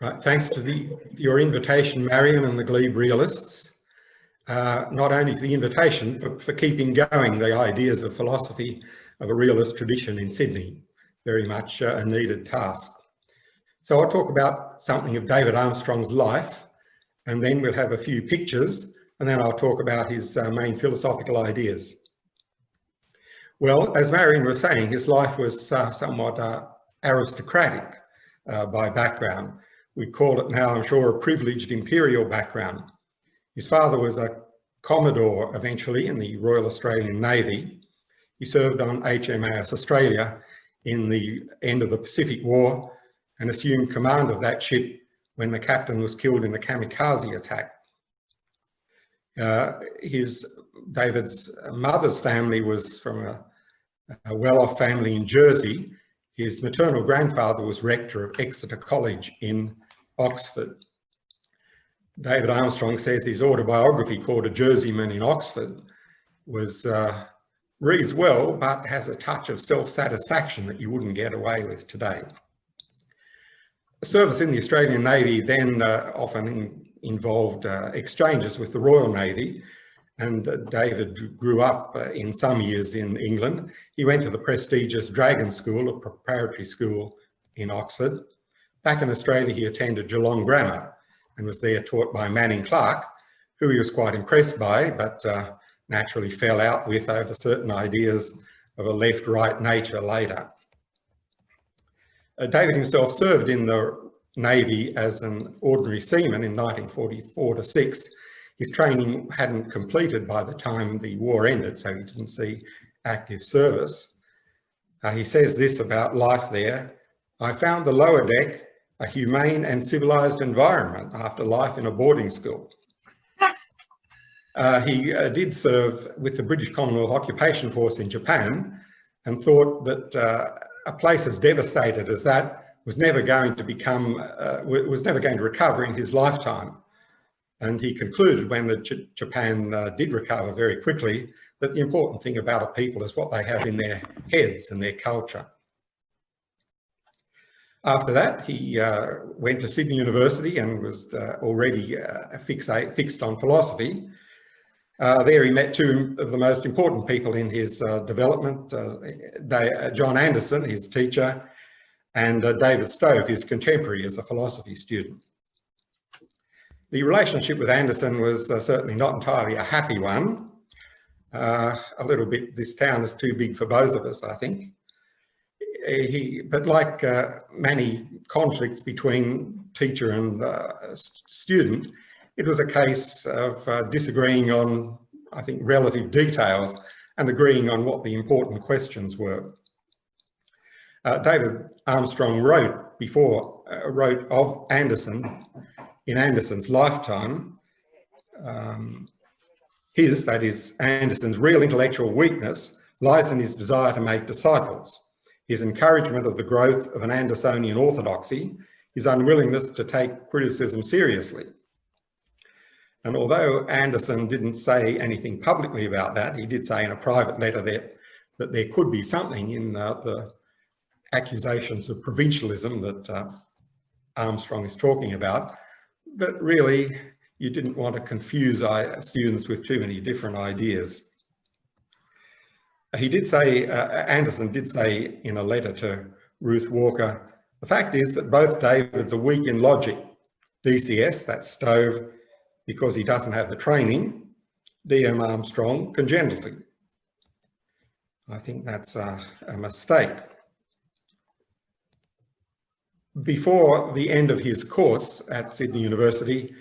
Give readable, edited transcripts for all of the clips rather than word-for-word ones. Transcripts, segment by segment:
Right, thanks to your invitation, Marion and the Glebe Realists. Not only for the invitation, for keeping going the ideas of philosophy of a realist tradition in Sydney. Very much a needed task. So I'll talk about something of David Armstrong's life, and then we'll have a few pictures, and then I'll talk about his main philosophical ideas. Well, as Marion was saying, his life was somewhat aristocratic by background. We'd call it now, I'm sure, a privileged imperial background. His father was a Commodore eventually in the Royal Australian Navy. He served on HMAS Australia in the end of the Pacific War and assumed command of that ship when the captain was killed in a kamikaze attack. David's mother's family was from a well-off family in Jersey. His maternal grandfather was rector of Exeter College in Oxford. David Armstrong says his autobiography called A Jerseyman in Oxford reads well, but has a touch of self-satisfaction that you wouldn't get away with today. Service in the Australian Navy then often involved exchanges with the Royal Navy, and David grew up in some years in England. He went to the prestigious Dragon School, a preparatory school in Oxford. Back in Australia, he attended Geelong Grammar and was there taught by Manning Clark, who he was quite impressed by, but naturally fell out with over certain ideas of a left-right nature later. David himself served in the Navy as an ordinary seaman in 1944-6. His training hadn't completed by the time the war ended, so he didn't see active service. He says this about life there: "I found the lower deck a humane and civilized environment after life in a boarding school." He did serve with the British Commonwealth Occupation Force in Japan and thought that a place as devastated as that was never going to recover in his lifetime. And he concluded when Japan did recover very quickly that the important thing about a people is what they have in their heads and their culture. After that, he went to Sydney University and was already fixed on philosophy. There he met two of the most important people in his development, John Anderson, his teacher, and David Stove, his contemporary as a philosophy student. The relationship with Anderson was certainly not entirely a happy one. A little bit, this town is too big for both of us, I think. But like many conflicts between teacher and student, it was a case of disagreeing on, I think, relative details and agreeing on what the important questions were. David Armstrong wrote of Anderson in Anderson's lifetime. That is, Anderson's real intellectual weakness lies in his desire to make disciples, his encouragement of the growth of an Andersonian orthodoxy, his unwillingness to take criticism seriously. And although Anderson didn't say anything publicly about that, he did say in a private letter that there could be something in the accusations of provincialism that Armstrong is talking about, but really you didn't want to confuse students with too many different ideas. He did say, Anderson did say in a letter to Ruth Walker, "The fact is that both Davids are weak in logic. DCS, that's Stove, because he doesn't have the training. DM Armstrong, congenitally." I think that's a mistake. Before the end of his course at Sydney University,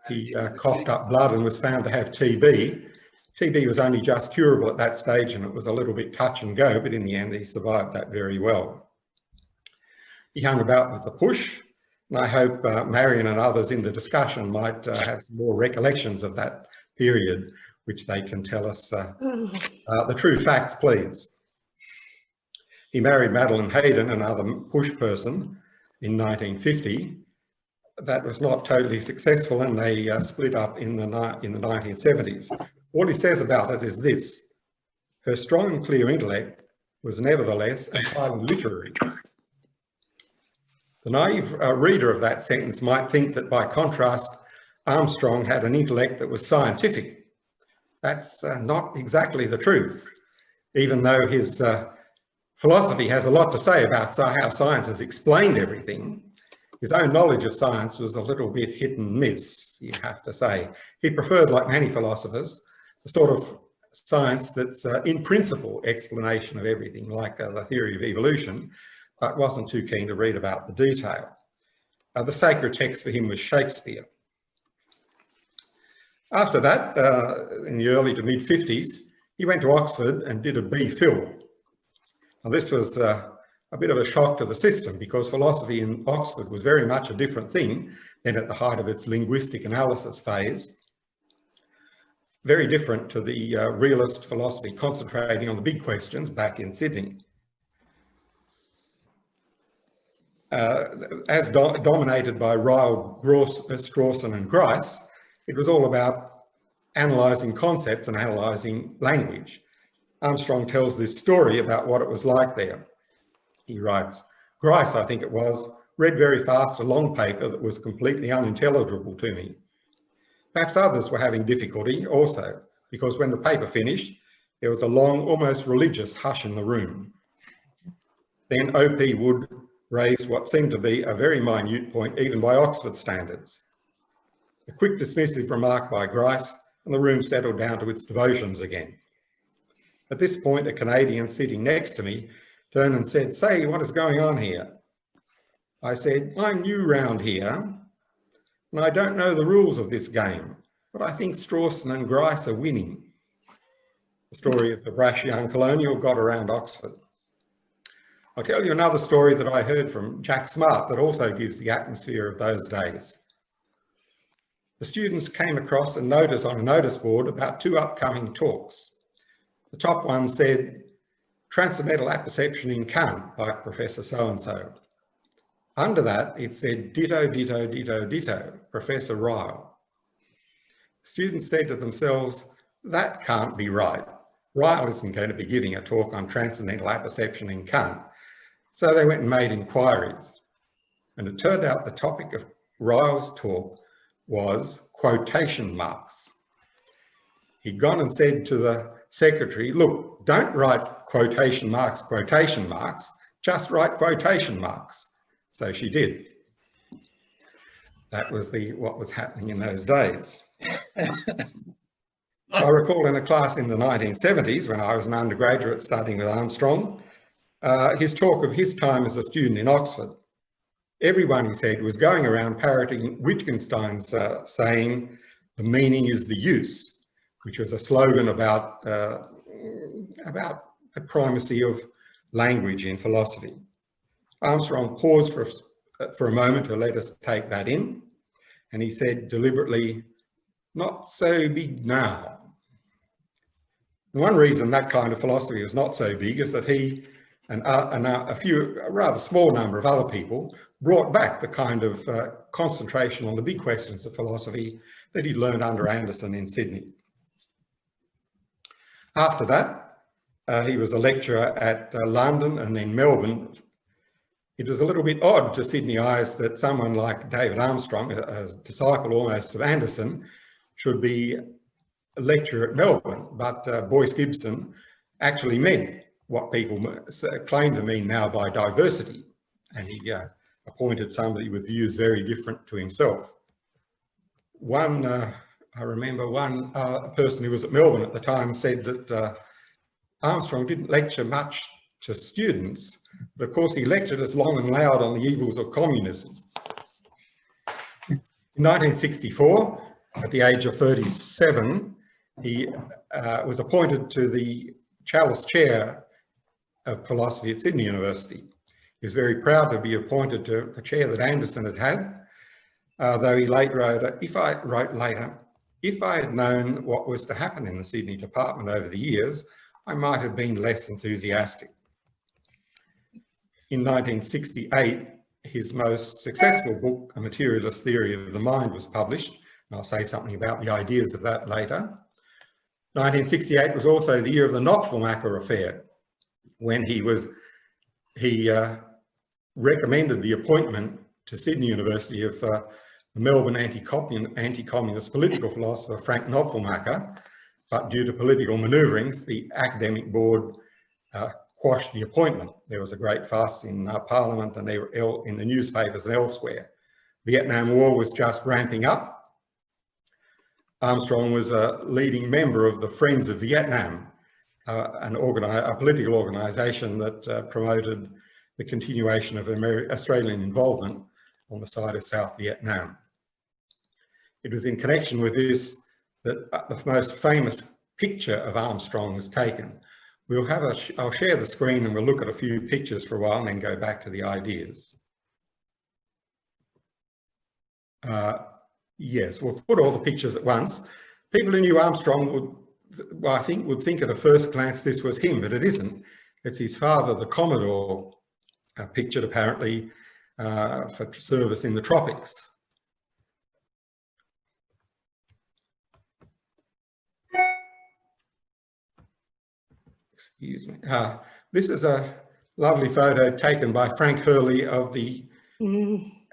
he coughed up blood and was found to have TB. TB was only just curable at that stage and it was a little bit touch and go, but in the end he survived that very well. He hung about with the push, and I hope Marion and others in the discussion might have some more recollections of that period, which they can tell us the true facts, please. He married Madeline Hayden, another push person, in 1950. That was not totally successful and they split up in the 1970s. What he says about it is this: "Her strong and clear intellect was nevertheless entirely literary. The naive reader of that sentence might think that, by contrast, Armstrong had an intellect that was scientific. That's not exactly the truth, even though his philosophy has a lot to say about how science has explained everything. His own knowledge of science was a little bit hit and miss, you have to say. He preferred, like many philosophers, the sort of science that's in principle explanation of everything, like the theory of evolution, but wasn't too keen to read about the detail. The sacred text for him was Shakespeare. After that, in the early to mid-50s, he went to Oxford and did a B.Phil. Now, this was a bit of a shock to the system, because philosophy in Oxford was very much a different thing than at the height of its linguistic analysis phase. Very different to the realist philosophy concentrating on the big questions back in Sydney. As dominated by Ryle, Strawson and Grice, it was all about analysing concepts and analysing language. Armstrong tells this story about what it was like there. He writes, Grice, I think it was, read very fast a long paper that was completely unintelligible to me. Perhaps others were having difficulty also, because when the paper finished, there was a long, almost religious hush in the room. Then OP would raise what seemed to be a very minute point, even by Oxford standards. A quick dismissive remark by Grice, and the room settled down to its devotions again. At this point, a Canadian sitting next to me turned and said, "Say, what is going on here?" I said, "I'm new round here, and I don't know the rules of this game, but I think Strawson and Grice are winning." The story of the brash young colonial got around Oxford. I'll tell you another story that I heard from Jack Smart that also gives the atmosphere of those days. The students came across a notice on a notice board about two upcoming talks. The top one said, "Transcendental Apperception in Kant by Professor so-and-so." Under that, it said, "Ditto, ditto, ditto, ditto, Professor Ryle." Students said to themselves, that can't be right. Ryle isn't going to be giving a talk on transcendental apperception in Kant. So they went and made inquiries. And it turned out the topic of Ryle's talk was quotation marks. He'd gone and said to the secretary, "Look, don't write quotation marks, just write quotation marks." So she did. That was what was happening in those days. I recall in a class in the 1970s, when I was an undergraduate studying with Armstrong, his talk of his time as a student in Oxford. Everyone, he said, was going around parroting Wittgenstein's saying, "The meaning is the use," which was a slogan about the primacy of language in philosophy. Armstrong paused for a moment to let us take that in, and he said deliberately, "Not so big now." And one reason that kind of philosophy was not so big is that he and a rather small number of other people brought back the kind of concentration on the big questions of philosophy that he'd learned under Anderson in Sydney. After that, he was a lecturer at London and then Melbourne. It was a little bit odd to Sydney eyes that someone like David Armstrong, a disciple almost of Anderson, should be a lecturer at Melbourne, but Boyce Gibson actually meant what people claim to mean now by diversity, and he appointed somebody with views very different to himself. I remember one person who was at Melbourne at the time said that Armstrong didn't lecture much to students, but of course he lectured us long and loud on the evils of communism. In 1964, at the age of 37, he was appointed to the Chalice Chair of Philosophy at Sydney University. He was very proud to be appointed to a chair that Anderson had had, though he later wrote, if I had known what was to happen in the Sydney department over the years, I might have been less enthusiastic. In 1968, his most successful book, A Materialist Theory of the Mind, was published, and I'll say something about the ideas of that later. 1968 was also the year of the Knopfelmacher affair, when he recommended the appointment to Sydney University of the Melbourne anti-communist political philosopher Frank Knopfelmacher, but due to political manoeuvrings, the academic board quashed the appointment. There was a great fuss in Parliament and in the newspapers and elsewhere. The Vietnam War was just ramping up. Armstrong was a leading member of the Friends of Vietnam, a political organisation that promoted the continuation of Australian involvement on the side of South Vietnam. It was in connection with this that the most famous picture of Armstrong was taken. I'll share the screen and we'll look at a few pictures for a while and then go back to the ideas. Yes, we'll put all the pictures at once. People who knew Armstrong would think at a first glance this was him, but it isn't. It's his father, the Commodore, pictured apparently for service in the tropics. Excuse me. This is a lovely photo taken by Frank Hurley of the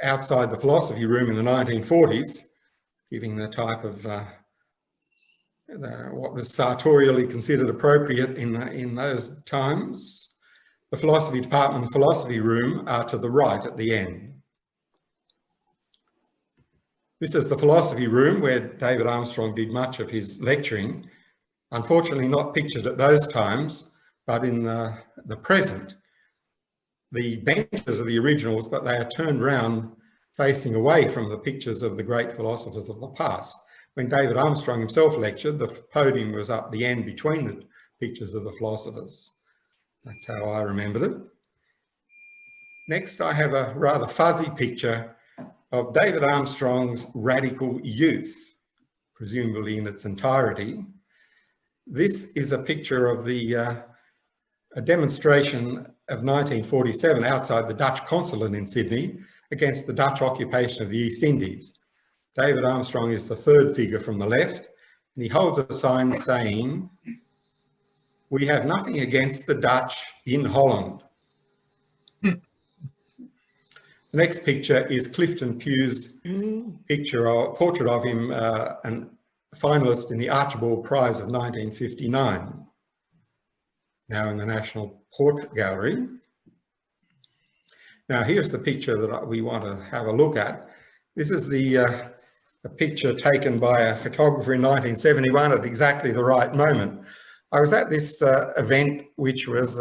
outside the philosophy room in the 1940s, giving the type of what was sartorially considered appropriate in those times. The philosophy department and philosophy room are to the right at the end. This is the philosophy room where David Armstrong did much of his lecturing. Unfortunately not pictured at those times, but in the present. The benches are the originals, but they are turned round facing away from the pictures of the great philosophers of the past. When David Armstrong himself lectured, the podium was up the end between the pictures of the philosophers. That's how I remembered it. Next, I have a rather fuzzy picture of David Armstrong's radical youth, presumably in its entirety. This is a picture of a demonstration of 1947 outside the Dutch consulate in Sydney against the Dutch occupation of the East Indies. David Armstrong is the third figure from the left, and he holds a sign saying, "We have nothing against the Dutch in Holland." The next picture is Clifton Pugh's portrait of him, and finalist in the Archibald Prize of 1959, now in the National Portrait Gallery. Now here's the picture that we want to have a look at. This is the picture taken by a photographer in 1971 at exactly the right moment. I was at this event which was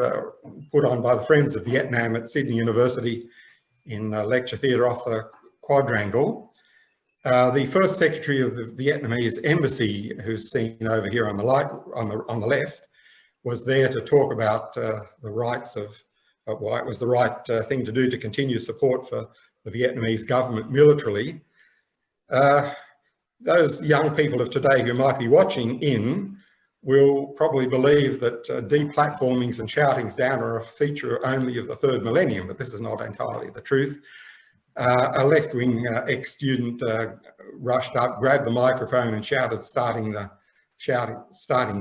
put on by the Friends of Vietnam at Sydney University in lecture theatre off the Quadrangle. The first secretary of the Vietnamese embassy, who's seen over here on the left, was there to talk about the rights of why it was the right thing to do to continue support for the Vietnamese government militarily. Those young people of today who might be watching will probably believe that deplatformings and shoutings down are a feature only of the third millennium, but this is not entirely the truth. A left-wing ex-student rushed up, grabbed the microphone and shouted, starting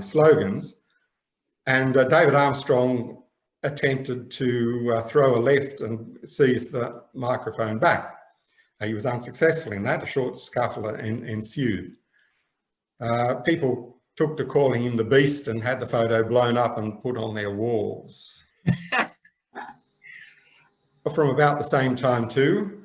slogans. And David Armstrong attempted to throw a left and seize the microphone back. He was unsuccessful in that. A short scuffle ensued. People took to calling him the Beast and had the photo blown up and put on their walls. From about the same time too,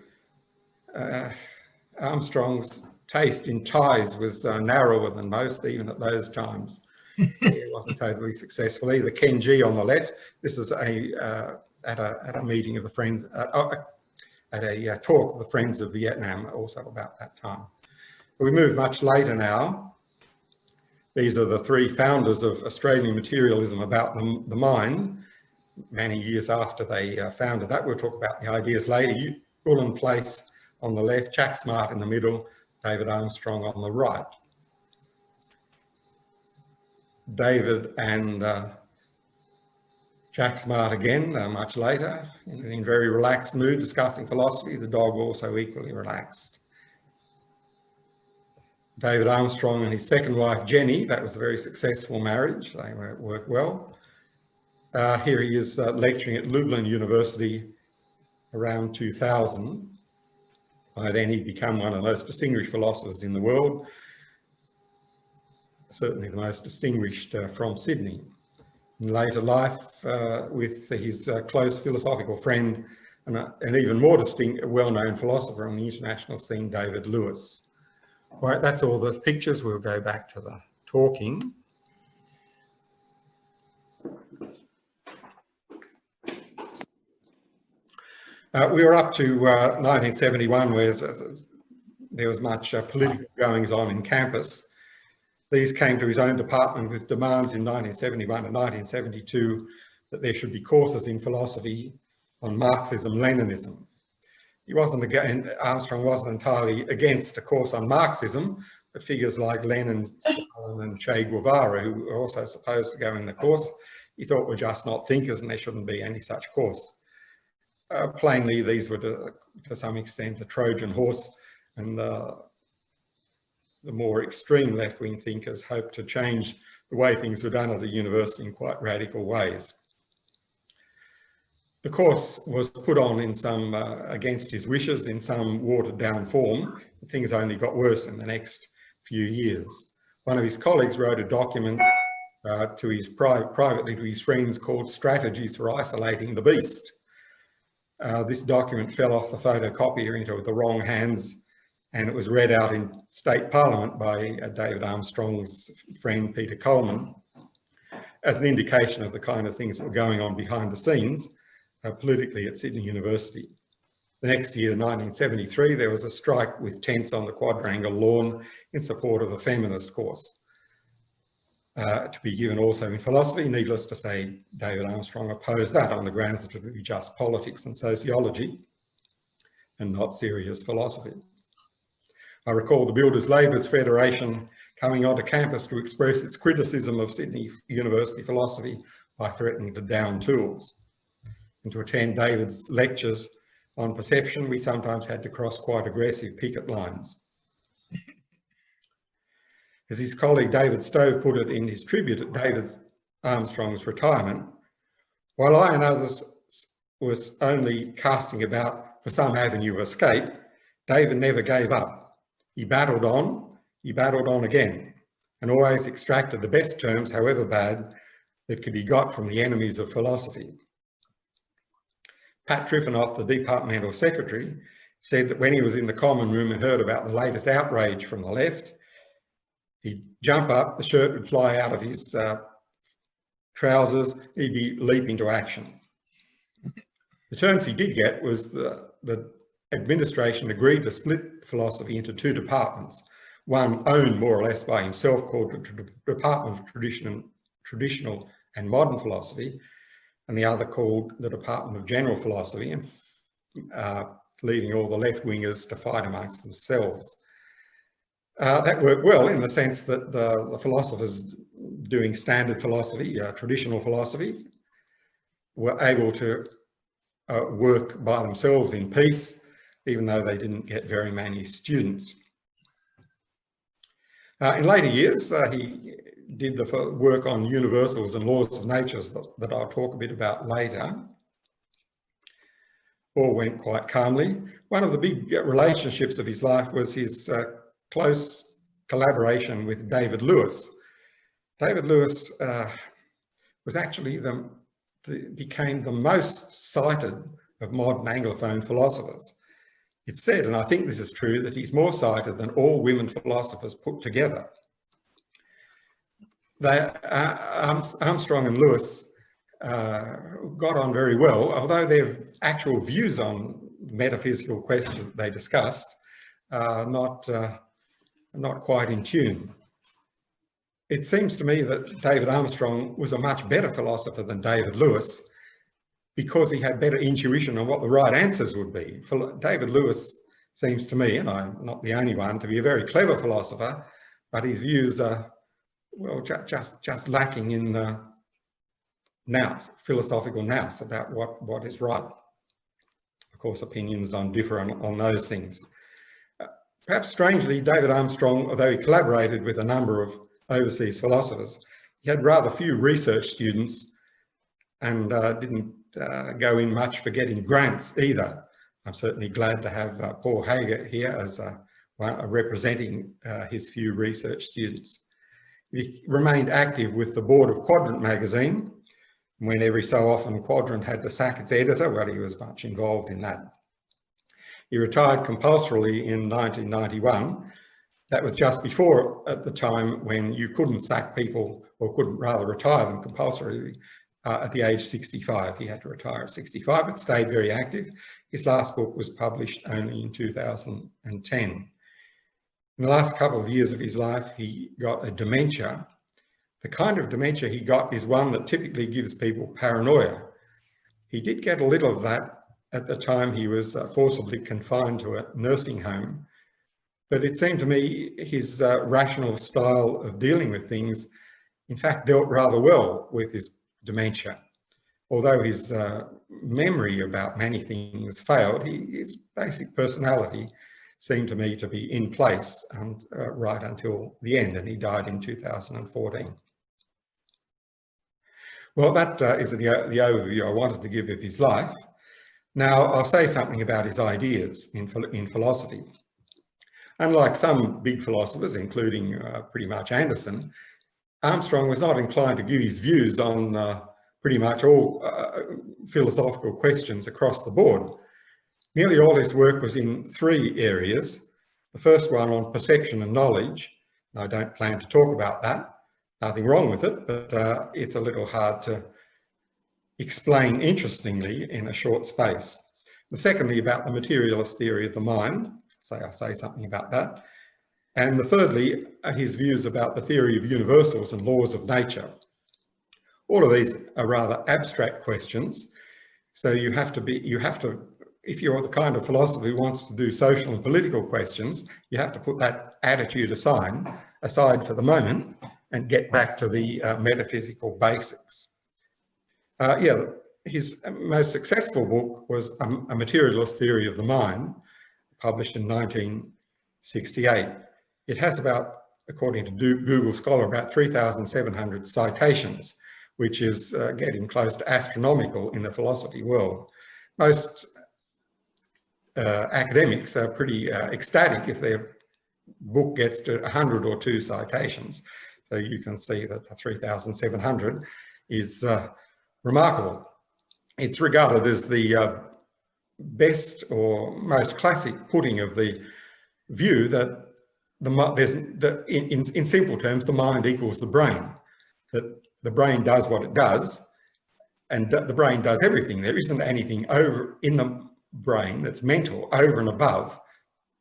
Armstrong's taste in ties was narrower than most, even at those times. It wasn't totally successful either. Ken G on the left. This is at a meeting of the Friends, at a talk of the Friends of Vietnam, also about that time. We move much later now. These are the three founders of Australian materialism about the mind. Many years after they founded that, we'll talk about the ideas later. Bullen Place on the left, Jack Smart in the middle, David Armstrong on the right. David and Jack Smart again, much later, in very relaxed mood, discussing philosophy. The dog also equally relaxed. David Armstrong and his second wife, Jenny, that was a very successful marriage. They worked well. Here he is lecturing at Lublin University around 2000. By then he'd become one of the most distinguished philosophers in the world, certainly the most distinguished from Sydney. In later life, with his close philosophical friend and an even more well-known philosopher on the international scene, David Lewis. All right, that's all the pictures. We'll go back to the talking. We were up to 1971, where there was much political goings on in campus. These came to his own department with demands in 1971 and 1972 that there should be courses in philosophy on Marxism-Leninism. Armstrong wasn't entirely against a course on Marxism, but figures like Lenin, Stalin and Che Guevara, who were also supposed to go in the course, he thought were just not thinkers and there shouldn't be any such course. Plainly, these were to some extent a Trojan horse, and the more extreme left-wing thinkers hoped to change the way things were done at a university in quite radical ways. The course was put on in some, against his wishes, in some watered-down form. Things only got worse in the next few years. One of his colleagues wrote a document to his privately to his friends called Strategies for Isolating the Beast. This document fell off the photocopier into the wrong hands, and it was read out in State Parliament by David Armstrong's friend Peter Coleman as an indication of the kind of things that were going on behind the scenes politically at Sydney University. The next year, 1973, there was a strike with tents on the quadrangle lawn in support of a feminist course to be given also in philosophy. Needless to say, David Armstrong opposed that on the grounds that it would be just politics and sociology and not serious philosophy. I recall the Builders Labourers Federation coming onto campus to express its criticism of Sydney University philosophy by threatening to down tools. And to attend David's lectures on perception, we sometimes had to cross quite aggressive picket lines. As his colleague David Stove put it in his tribute at David Armstrong's retirement, while I and others was only casting about for some avenue of escape, David never gave up. He battled on again, and always extracted the best terms, however bad, that could be got from the enemies of philosophy. Pat Triffenoff, the departmental secretary, said that when he was in the common room and heard about the latest outrage from the left, he'd jump up, the shirt would fly out of his trousers, he'd be leaping to action. The terms he did get was the administration agreed to split philosophy into two departments, one owned more or less by himself called the Department of Traditional and Modern Philosophy, and the other called the Department of General Philosophy, and leaving all the left-wingers to fight amongst themselves. That worked well in the sense that the philosophers doing standard philosophy, traditional philosophy, were able to work by themselves in peace, even though they didn't get very many students. In later years, he did the work on universals and laws of nature that I'll talk a bit about later. All went quite calmly. One of the big relationships of his life was his close collaboration with David Lewis. David Lewis was actually became the most cited of modern Anglophone philosophers. It's said, and I think this is true, that he's more cited than all women philosophers put together. Armstrong and Lewis got on very well, although their actual views on metaphysical questions that they discussed are not quite in tune. It seems to me that David Armstrong was a much better philosopher than David Lewis because he had better intuition on what the right answers would be. David Lewis seems to me, and I'm not the only one, to be a very clever philosopher, but his views are, well, just lacking in philosophical nous about what is right. Of course, opinions don't differ on those things. Perhaps strangely, David Armstrong, although he collaborated with a number of overseas philosophers, he had rather few research students and didn't go in much for getting grants either. I'm certainly glad to have Paul Hager here as representing his few research students. He remained active with the board of Quadrant magazine. When every so often Quadrant had to sack its editor, well, he was much involved in that. He retired compulsorily in 1991. That was just before, at the time, when you couldn't sack people, or couldn't rather retire them compulsorily at the age 65. He had to retire at 65, but stayed very active. His last book was published only in 2010. In the last couple of years of his life, he got a dementia. The kind of dementia he got is one that typically gives people paranoia. He did get a little of that at the time he was forcibly confined to a nursing home, but it seemed to me his rational style of dealing with things, in fact, dealt rather well with his dementia. Although his memory about many things failed, his basic personality seemed to me to be in place and right until the end, and he died in 2014. Well, that is the overview I wanted to give of his life. Now, I'll say something about his ideas in philosophy. Unlike some big philosophers, including pretty much Anderson, Armstrong was not inclined to give his views on pretty much all philosophical questions across the board. Nearly all his work was in three areas. The first one on perception and knowledge. I don't plan to talk about that. Nothing wrong with it, but it's a little hard to explain interestingly in a short space. The secondly, about the materialist theory of the mind. I'll say something about that. And the thirdly, his views about the theory of universals and laws of nature. All of these are rather abstract questions. So you have to, if you're the kind of philosopher who wants to do social and political questions, you have to put that attitude aside for the moment and get back to the metaphysical basics. His most successful book was A Materialist Theory of the Mind, published in 1968. It has about, according to Google Scholar, about 3,700 citations, which is getting close to astronomical in the philosophy world. Most academics are pretty ecstatic if their book gets to 100 or 2 citations. So you can see that the 3,700 is remarkable. It's regarded as the best or most classic putting of the view that in simple terms, the mind equals the brain, that the brain does what it does, and the brain does everything. There isn't anything over in the brain that's mental over and above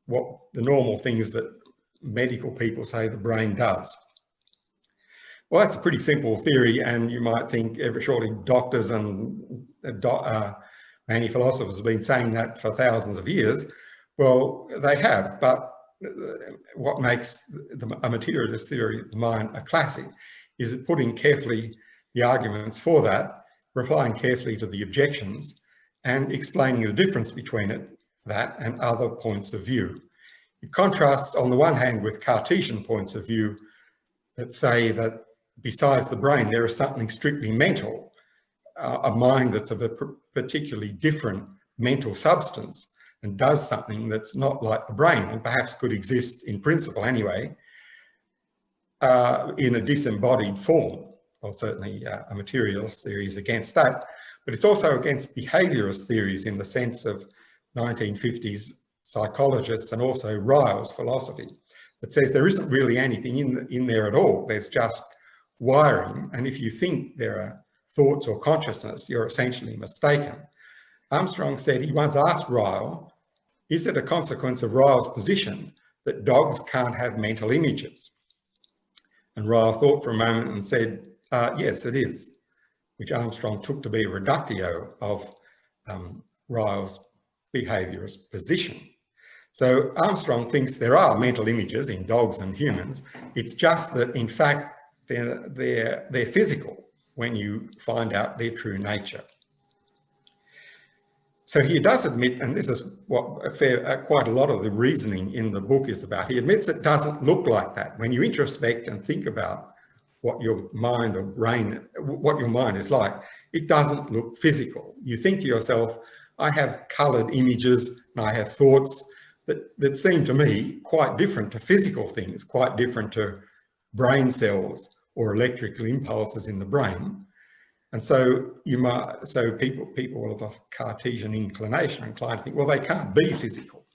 what the normal things that medical people say the brain does. Well, that's a pretty simple theory, and you might think surely doctors and many philosophers have been saying that for thousands of years. Well, they have, but what makes a materialist theory of the mind a classic is it putting carefully the arguments for that, replying carefully to the objections, and explaining the difference between that and other points of view. It contrasts, on the one hand, with Cartesian points of view that say that besides the brain, there is something strictly mental, a mind that's of a particularly different mental substance and does something that's not like the brain and perhaps could exist in principle anyway, in a disembodied form. Well, certainly a materialist theory is against that, but it's also against behaviourist theories in the sense of 1950s psychologists and also Ryle's philosophy that says there isn't really anything in there at all. There's just wiring, and if you think there are thoughts or consciousness, you're essentially mistaken. Armstrong said he once asked Ryle, is it a consequence of Ryle's position that dogs can't have mental images? And Ryle thought for a moment and said, yes, it is, which Armstrong took to be a reductio of Ryle's behaviourist position. So Armstrong thinks there are mental images in dogs and humans. It's just that, in fact, they're physical when you find out their true nature. So he does admit, and this is what quite a lot of the reasoning in the book is about, he admits it doesn't look like that. When you introspect and think about what your mind or brain, what your mind is like, it doesn't look physical. You think to yourself, I have coloured images and I have thoughts that seem to me quite different to physical things, quite different to brain cells or electrical impulses in the brain. And so people of a Cartesian inclination are inclined to think, well, they can't be physical.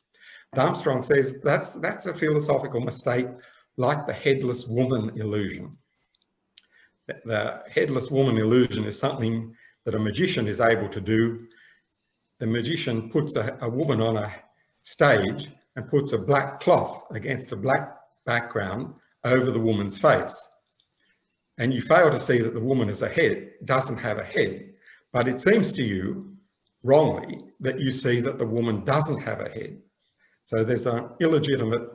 But Armstrong says that's a philosophical mistake, like the headless woman illusion. The headless woman illusion is something that a magician is able to do. The magician puts a woman on a stage and puts a black cloth against a black background over the woman's face. And you fail to see that the woman doesn't have a head. But it seems to you, wrongly, that you see that the woman doesn't have a head. So there's an illegitimate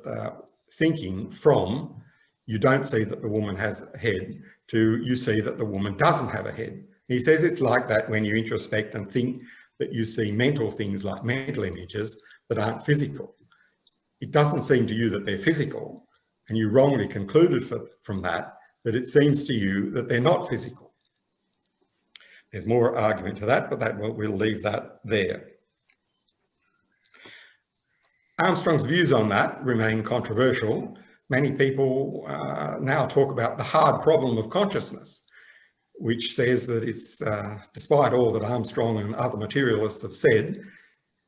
thinking from you don't see that the woman has a head to you see that the woman doesn't have a head. He says it's like that when you introspect and think that you see mental things like mental images that aren't physical. It doesn't seem to you that they're physical, and you wrongly concluded from that it seems to you that they're not physical. There's more argument to that, but we'll leave that there. Armstrong's views on that remain controversial. Many people now talk about the hard problem of consciousness, which says that it's, despite all that Armstrong and other materialists have said,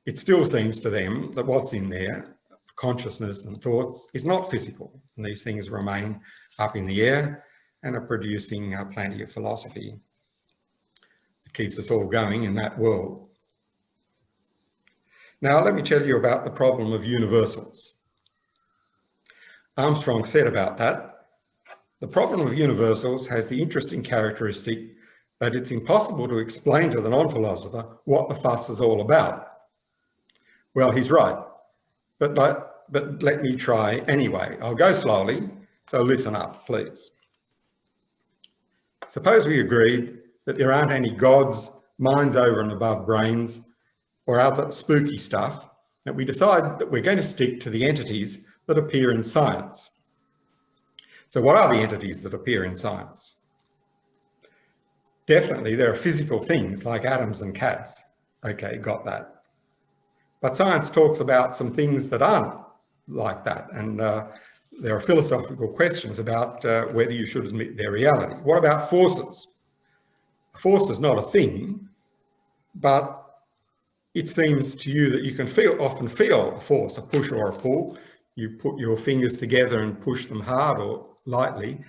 it still seems to them that what's in there, consciousness and thoughts, is not physical. And these things remain up in the air and are producing plenty of philosophy that keeps us all going in that world. Now, let me tell you about the problem of universals. Armstrong said about that, the problem of universals has the interesting characteristic that it's impossible to explain to the non-philosopher what the fuss is all about. Well, he's right, but let me try anyway. I'll go slowly, so listen up, please. Suppose we agreed that there aren't any gods, minds over and above brains, or other spooky stuff, that we decide that we're going to stick to the entities that appear in science. So what are the entities that appear in science? Definitely there are physical things like atoms and cats. Okay, got that. But science talks about some things that aren't like that, and there are philosophical questions about whether you should admit their reality. What about forces? A force is not a thing, but it seems to you that you can often feel a force, a push or a pull. You put your fingers together and push them hard or lightly.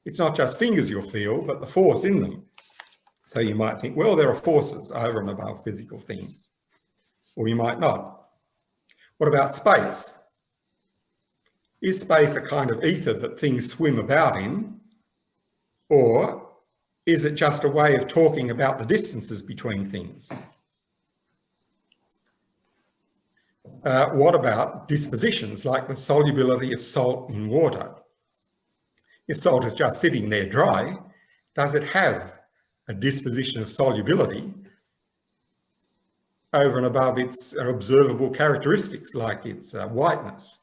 It's not just fingers you'll feel, but the force in them. So you might think, well, there are forces over and above physical things, or you might not. What about space? Is space a kind of ether that things swim about in, or is it just a way of talking about the distances between things? What about dispositions like the solubility of salt in water? If salt is just sitting there dry, does it have a disposition of solubility over and above its observable characteristics like its whiteness?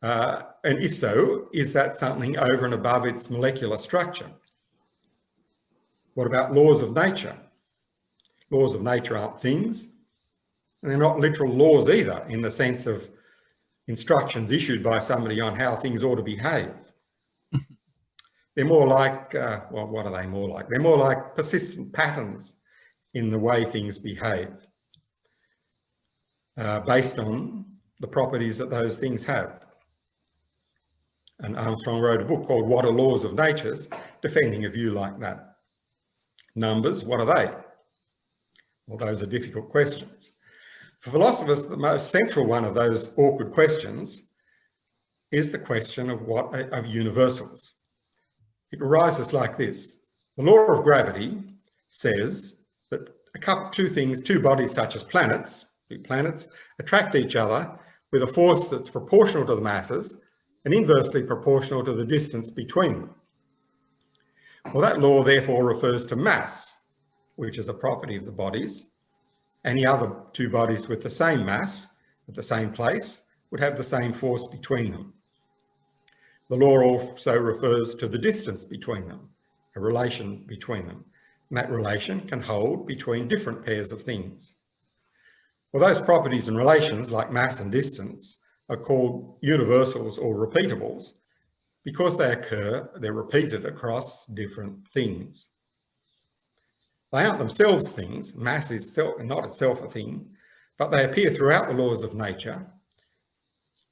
And if so, is that something over and above its molecular structure? What about laws of nature? Laws of nature aren't things, and they're not literal laws either, in the sense of instructions issued by somebody on how things ought to behave. They're more like, well, what are they more like? They're more like persistent patterns in the way things behave, based on the properties that those things have. And Armstrong wrote a book called What Are Laws of Natures, defending a view like that. Numbers, what are they? Well, those are difficult questions. For philosophers, the most central one of those awkward questions is the question of universals. It arises like this. The law of gravity says that two bodies such as planets attract each other with a force that's proportional to the masses and inversely proportional to the distance between them. Well, that law therefore refers to mass, which is a property of the bodies. Any other two bodies with the same mass at the same place would have the same force between them. The law also refers to the distance between them, a relation between them. And that relation can hold between different pairs of things. Well, those properties and relations, like mass and distance, are called universals or repeatables because they're repeated across different things. They aren't themselves things. Mass is not itself a thing, but they appear throughout the laws of nature,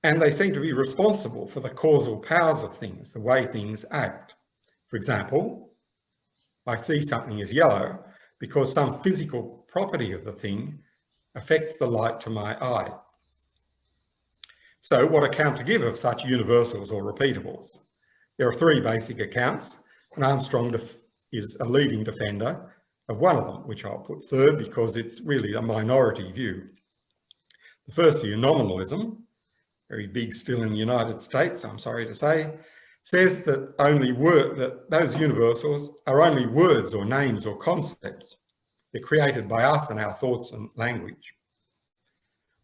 and they seem to be responsible for the causal powers of things, the way things act. For example, I see something as yellow because some physical property of the thing affects the light to my eye. So what account to give of such universals or repeatables? There are three basic accounts, and Armstrong is a leading defender of one of them, which I'll put third because it's really a minority view. The first view, nominalism, very big still in the United States, I'm sorry to say, says that those universals are only words or names or concepts. They're created by us and our thoughts and language.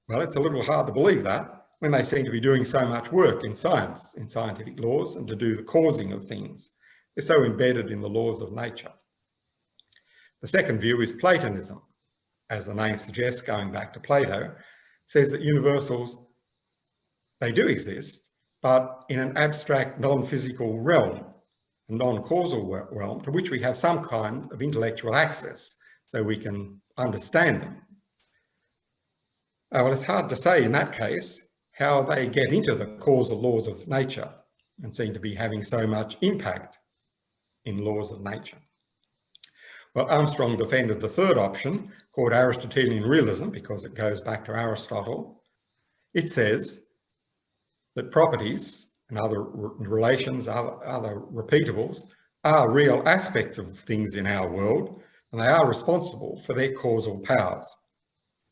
Well, it's a little hard to believe that when they seem to be doing so much work in science, in scientific laws, and to do the causing of things. They're so embedded in the laws of nature. The second view is Platonism. As the name suggests, going back to Plato, says that universals, they do exist, but in an abstract, non-physical realm, a non-causal realm, to which we have some kind of intellectual access, so we can understand them. Well, it's hard to say in that case how they get into the causal laws of nature and seem to be having so much impact in laws of nature. Well, Armstrong defended the third option, called Aristotelian Realism, because it goes back to Aristotle. It says that properties and other relations, other repeatables, are real aspects of things in our world, and they are responsible for their causal powers.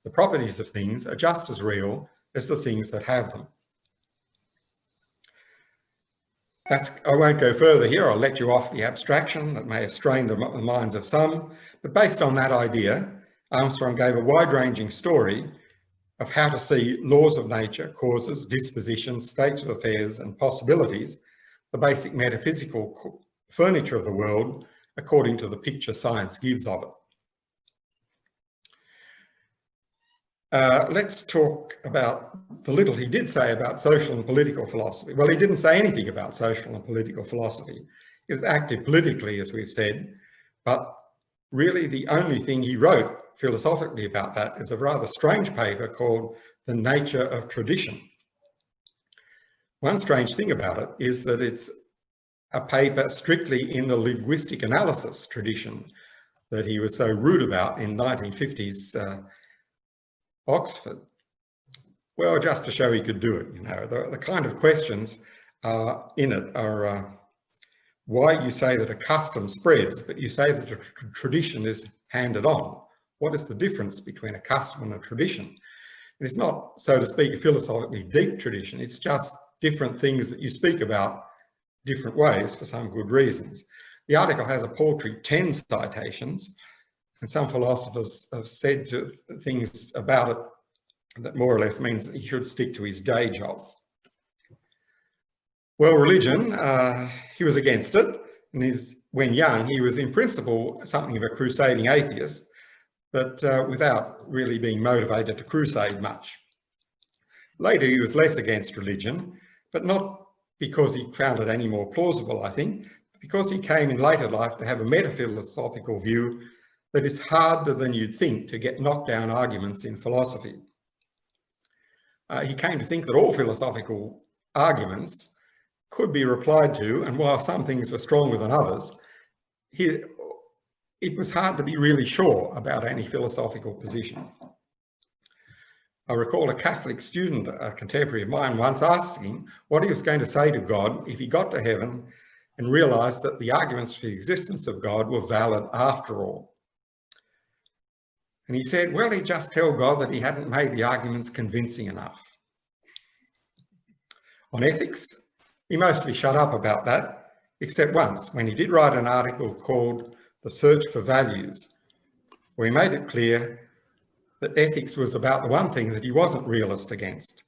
The properties of things are just as real as the things that have them. I won't go further here. I'll let you off the abstraction that may have strained the minds of some, but based on that idea, Armstrong gave a wide-ranging story of how to see laws of nature, causes, dispositions, states of affairs, and possibilities, the basic metaphysical furniture of the world, according to the picture science gives of it. Let's talk about the little he did say about social and political philosophy. Well, he didn't say anything about social and political philosophy. He was active politically, as we've said, but really the only thing he wrote philosophically about that is a rather strange paper called The Nature of Tradition. One strange thing about it is that it's a paper strictly in the linguistic analysis tradition that he was so rude about in 1950s Oxford. Well, just to show he could do it, you know, the kind of questions in it are why you say that a custom spreads, but you say that a tradition is handed on. What is the difference between a custom and a tradition? And it's not, so to speak, a philosophically deep tradition. It's just different things that you speak about different ways for some good reasons. The article has a paltry 10 citations, and some philosophers have said things about it that more or less means that he should stick to his day job. Well, religion, he was against it. And when young, he was in principle something of a crusading atheist, but without really being motivated to crusade much. Later, he was less against religion, but not because he found it any more plausible, I think, but because he came in later life to have a metaphilosophical view that it's harder than you'd think to get knockdown arguments in philosophy. He came to think that all philosophical arguments could be replied to, and while some things were stronger than others, it was hard to be really sure about any philosophical position. I recall a Catholic student, a contemporary of mine, once asked him what he was going to say to God if he got to heaven and realised that the arguments for the existence of God were valid after all. And he said, well, he'd just tell God that he hadn't made the arguments convincing enough. On ethics, he mostly shut up about that, except once, when he did write an article called The Search for Values, where he made it clear that ethics was about the one thing that he wasn't realist against.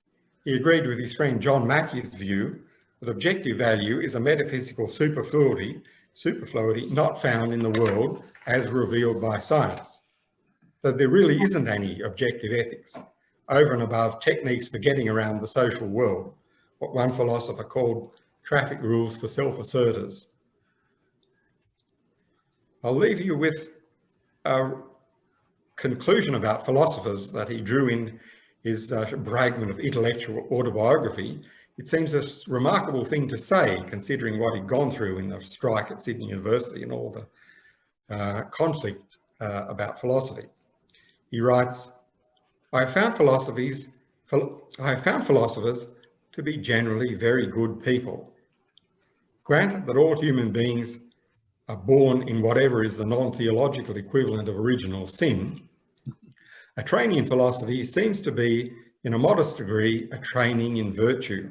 He agreed with his friend John Mackey's view that objective value is a metaphysical superfluity superfluity not found in the world as revealed by science. So there really isn't any objective ethics over and above techniques for getting around the social world, what one philosopher called traffic rules for self-asserters. I'll leave you with a conclusion about philosophers that he drew in his Bragman of intellectual autobiography. It seems a remarkable thing to say, considering what he'd gone through in the strike at Sydney University and all the conflict about philosophy. He writes, I found philosophers to be generally very good people. Granted that all human beings are born in whatever is the non-theological equivalent of original sin, a training in philosophy seems to be, in a modest degree, a training in virtue.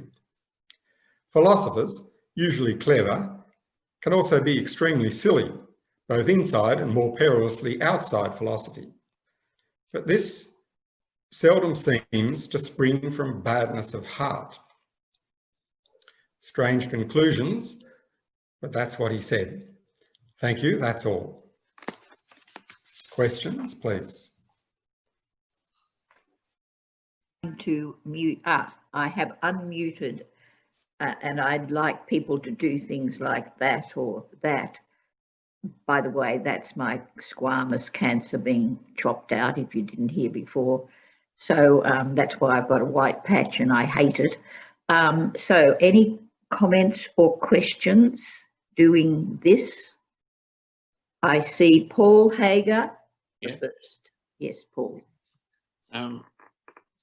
Philosophers, usually clever, can also be extremely silly, both inside and more perilously outside philosophy. But this seldom seems to spring from badness of heart. Strange conclusions, but that's what he said. Thank you, that's all. Questions, please. To mute. I have unmuted, and I'd like people to do things like that or that. By the way, that's my squamous cancer being chopped out, if you didn't hear before. So that's why I've got a white patch and I hate it. So any comments or questions doing this? I see Paul Hager first. Yes, Paul.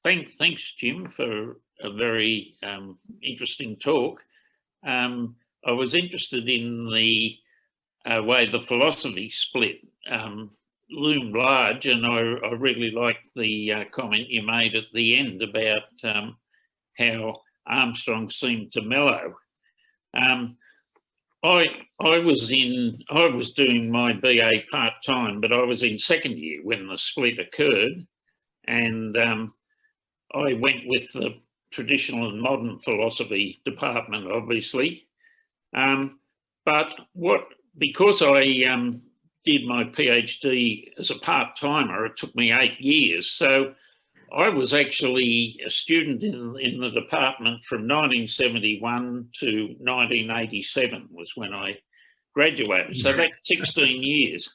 Thanks, Jim, for a very interesting talk. I was interested in the way the philosophy split loomed large, and I really liked the comment you made at the end about how Armstrong seemed to mellow. I was doing my BA part-time, but I was in second year when the split occurred, and I went with the traditional and modern philosophy department, obviously. But because I did my PhD as a part-timer, it took me 8 years. So I was actually a student in the department from 1971 to 1987 was when I graduated. So that's 16 years.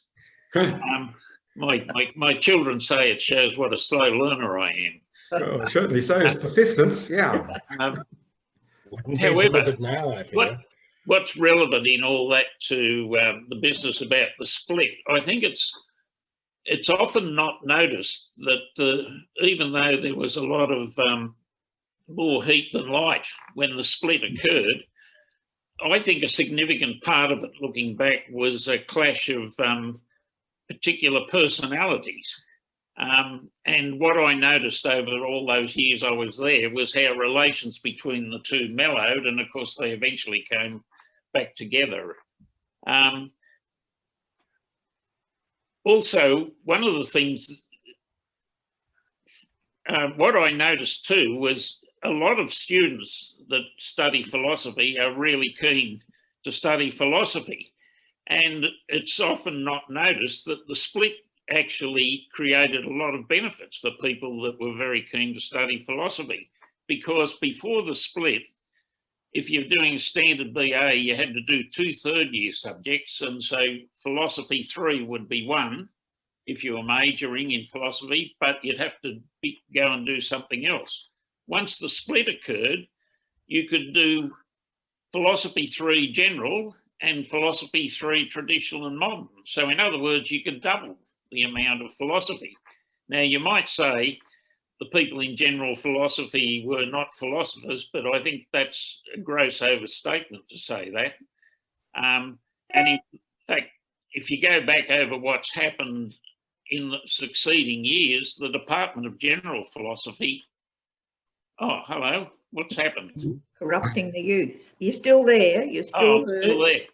My children say it shows what a slow learner I am. Oh, certainly so. Persistence, yeah. However, what's relevant in all that to the business about the split, I think it's often not noticed that even though there was a lot of more heat than light when the split occurred, I think a significant part of it, looking back, was a clash of particular personalities. And what I noticed over all those years I was there was how relations between the two mellowed, and of course they eventually came back together. Also, one of the things, what I noticed too was a lot of students that study philosophy are really keen to study philosophy. And it's often not noticed that the split actually created a lot of benefits for people that were very keen to study philosophy. Because before the split, if you're doing standard BA, you had to do 2 third-year subjects, and so philosophy 3 would be 1 if you were majoring in philosophy, but you'd have to go and do something else. Once the split occurred, you could do philosophy 3 general and philosophy 3 traditional and modern. So in other words, you could double the amount of philosophy. Now you might say the people in general philosophy were not philosophers, but I think that's a gross overstatement to say that. And in fact, if you go back over what's happened in the succeeding years, the Department of General Philosophy, oh, hello, what's happened? Corrupting the youth. You're still there, you're still there. Still there.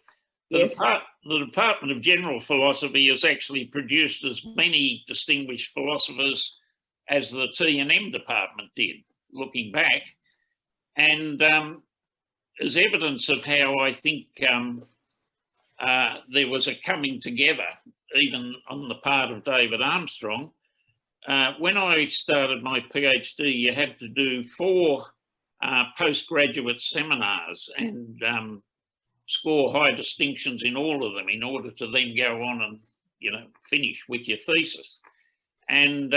Yes. The Department of General Philosophy has actually produced as many distinguished philosophers as the T&M department did, looking back. And as evidence of how I think there was a coming together, even on the part of David Armstrong. When I started my PhD, you had to do 4 postgraduate seminars and score high distinctions in all of them in order to then go on and, you know, finish with your thesis. And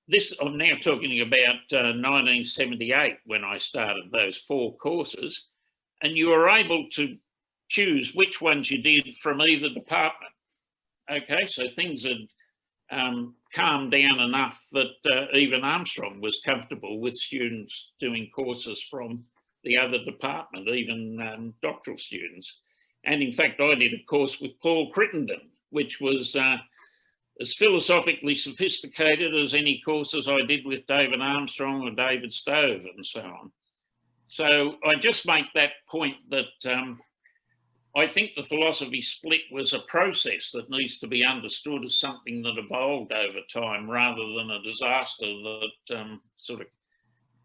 this, I'm now talking about 1978 when I started those 4 courses, and you were able to choose which ones you did from either department. Okay, so things had calmed down enough that even Armstrong was comfortable with students doing courses from the other department, even doctoral students. And in fact, I did a course with Paul Crittenden, which was as philosophically sophisticated as any courses I did with David Armstrong or David Stove and so on. So I just make that point that I think the philosophy split was a process that needs to be understood as something that evolved over time rather than a disaster that sort of,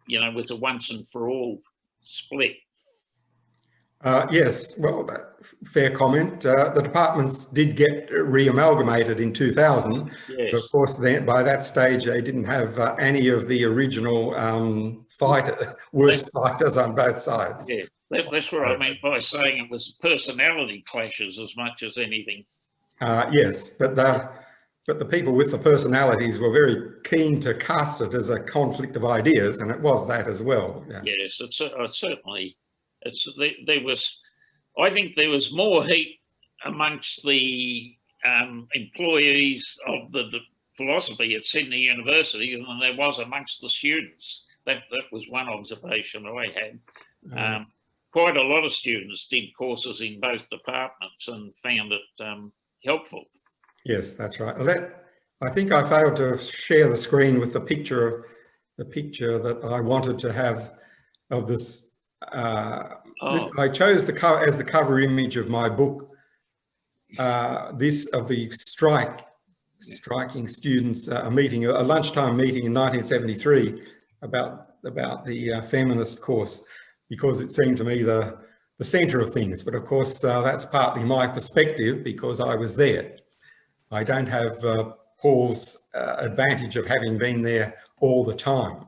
you know, was a once and for all split. Yes, well, fair comment. The departments did get re-amalgamated in 2000, yes. but of course then, by that stage they didn't have any of the original worst fighters on both sides. Yeah, that's what I meant by saying it was personality clashes as much as anything. Yes, but the people with the personalities were very keen to cast it as a conflict of ideas, and it was that as well. Yeah. Yes, it's certainly. There was, I think there was more heat amongst the employees of the philosophy at Sydney University than there was amongst the students. That was one observation I had. Quite a lot of students did courses in both departments and found it helpful. Yes, that's right. I think I failed to share the screen with the picture that I wanted to have of this. I chose as the cover image of my book this of the striking students a lunchtime meeting in 1973 about the feminist course, because it seemed to me the centre of things. But of course that's partly my perspective because I was there. I don't have Paul's advantage of having been there all the time.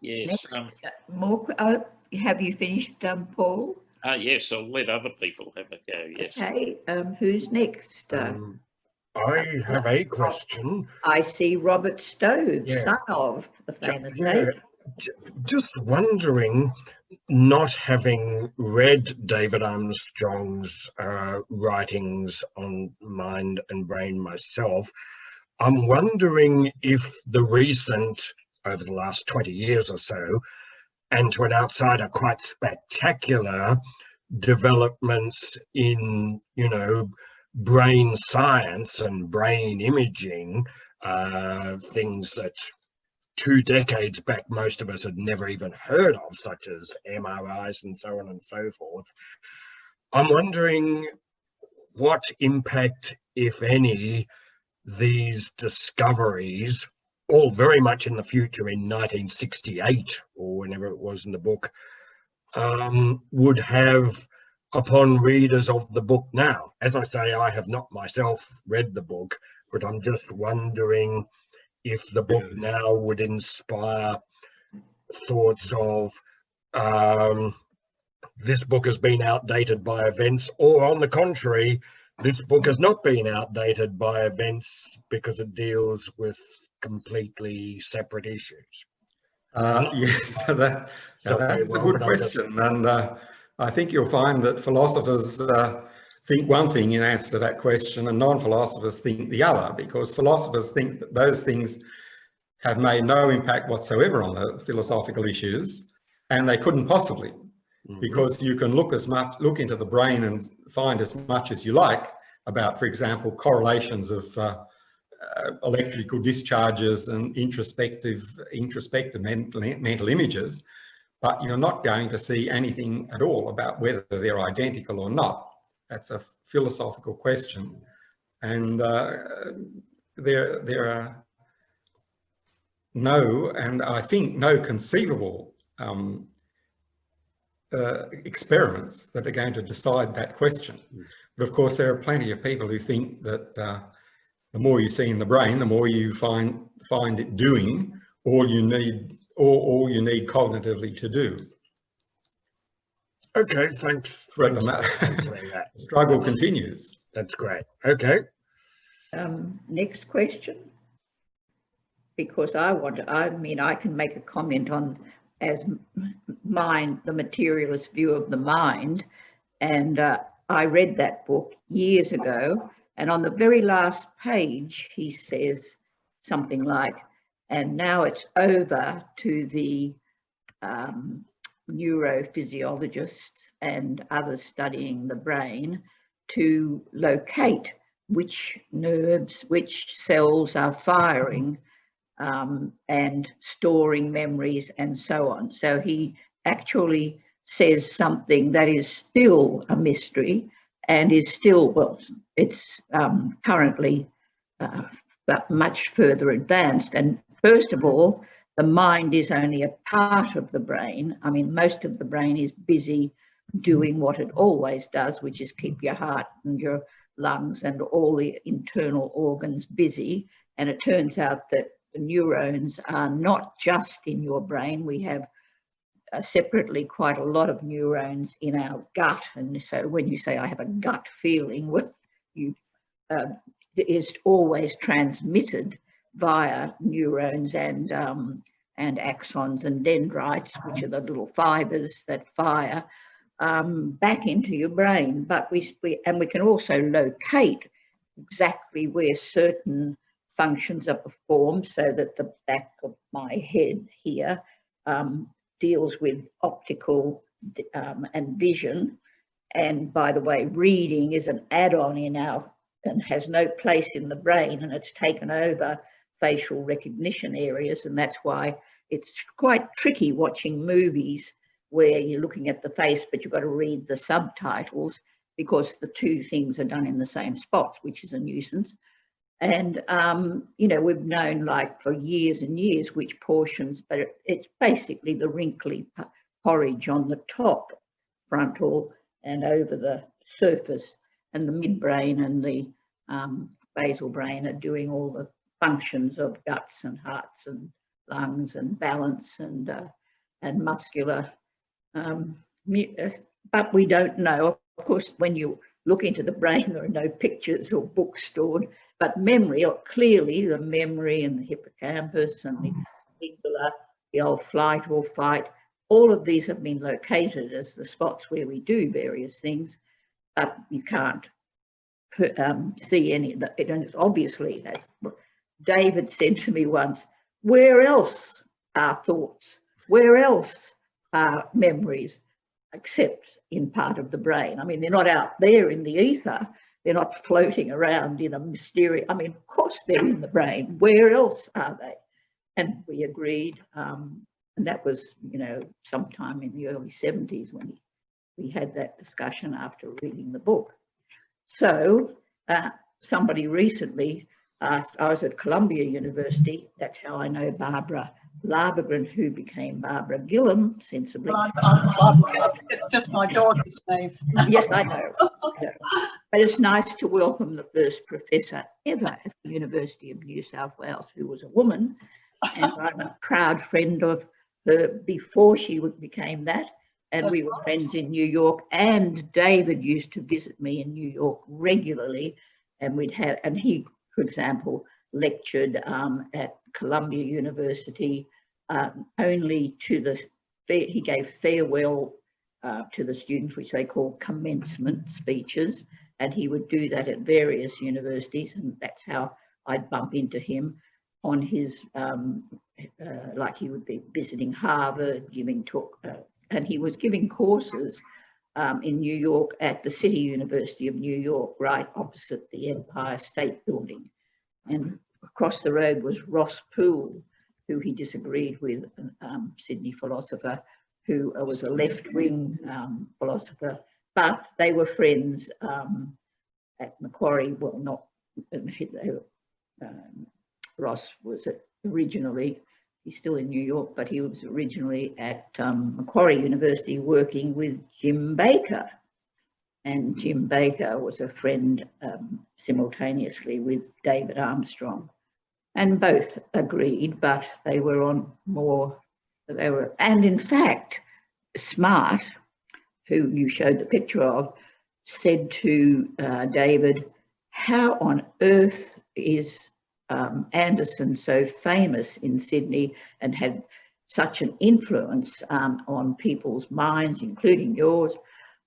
Yes. Have you finished, Paul? Yes, I'll let other people have a go. Yes. Okay. Who's next? I have a question. I see Robert Stove, son of the famous David. Just wondering, not having read David Armstrong's writings on mind and brain myself, I'm wondering if the recent, over the last 20 years or so, and to an outsider quite spectacular developments in, you know, brain science and brain imaging, things that 2 decades back most of us had never even heard of, such as MRIs and so on and so forth. I'm wondering what impact, if any, these discoveries, all very much in the future in 1968 or whenever it was in the book, would have upon readers of the book now. As I say, I have not myself read the book, but I'm just wondering if the book now would inspire thoughts of this book has been outdated by events, or on the contrary, this book has not been outdated by events because it deals with completely separate issues. Yes, that's a good question, and I think you'll find that philosophers think one thing in answer to that question and non-philosophers think the other, because philosophers think that those things have made no impact whatsoever on the philosophical issues, and they couldn't possibly, because you can look into the brain and find as much as you like about, for example, correlations of electrical discharges and introspective mental images, but you're not going to see anything at all about whether they're identical or not. That's a philosophical question, and there are no, and I think no conceivable experiments that are going to decide that question. But of course, there are plenty of people who think that the more you see in the brain, the more you find it doing all you need cognitively to do. Okay, thanks. But Thanks the for answering that. struggle continues. That's great. Okay. Next question, because I can make a comment on as mind, the materialist view of the mind, and I read that book years ago, and on the very last page he says something like, and now it's over to the neurophysiologists and others studying the brain to locate which nerves, which cells are firing and storing memories and so on. So he actually says something that is still a mystery and is still, well, it's currently but much further advanced. And first of all, the mind is only a part of the brain. I mean, most of the brain is busy doing what it always does, which is keep your heart and your lungs and all the internal organs busy. And it turns out that the neurons are not just in your brain. We have separately quite a lot of neurons in our gut. And so when you say, I have a gut feeling, well, it is always transmitted via neurons and axons and dendrites, which are the little fibers that fire back into your brain. But we can also locate exactly where certain functions are performed, so that the back of my head here deals with optical and vision. And by the way, reading is an add-on in our, and has no place in the brain, and it's taken over facial recognition areas. And that's why it's quite tricky watching movies where you're looking at the face, but you've got to read the subtitles, because the two things are done in the same spot, which is a nuisance. And, you know, we've known like for years and years which portions, but it's basically the wrinkly porridge on the top frontal and over the surface, and the midbrain and the basal brain are doing all the functions of guts and hearts and lungs and balance and muscular. But we don't know. Of course, when you look into the brain, there are no pictures or books stored, but memory, or clearly the memory and the hippocampus and the amygdala, the old flight or fight, all of these have been located as the spots where we do various things, but you can't see any of that. And it's obviously, as David said to me once, where else are thoughts? Where else are memories? Except in part of the brain. I mean, they're not out there in the ether. They're not floating around in a mysterious, I mean, of course they're in the brain. Where else are they? And we agreed. And that was, you know, sometime in the early 70s when we had that discussion after reading the book. So somebody recently asked, I was at Columbia University. That's how I know Barbara Labagran, who became Barbara Gillam, sensibly. Just my daughter's name. Yes, I know. But it's nice to welcome the first professor ever at the University of New South Wales, who was a woman. And I'm a proud friend of her before she became that. And we were friends in New York. And David used to visit me in New York regularly. And and he, for example, lectured at Columbia University only to he gave farewell to the students, which they call commencement speeches, and he would do that at various universities, and that's how I'd bump into him on his, like he would be visiting Harvard, giving talk, and he was giving courses in New York at the City University of New York, right opposite the Empire State Building. And across the road was Ross Poole, who he disagreed with, Sydney philosopher, who was a left-wing philosopher, but they were friends at Macquarie. Well, not Ross was originally he's still in New York, but he was originally at Macquarie University working with Jim Baker. And Jim Baker was a friend simultaneously with David Armstrong. And both agreed, but they were on more, and in fact, Smart, who you showed the picture of, said to David, how on earth is Anderson so famous in Sydney and had such an influence on people's minds, including yours?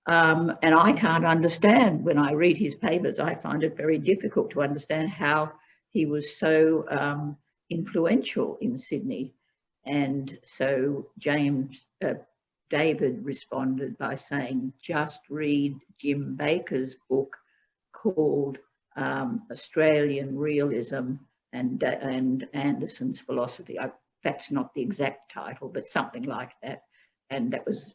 And I can't understand, when I read his papers, I find it very difficult to understand how he was so influential in Sydney. And so David responded by saying, just read Jim Baker's book called Australian Realism and Anderson's Philosophy. That's not the exact title, but something like that. And that was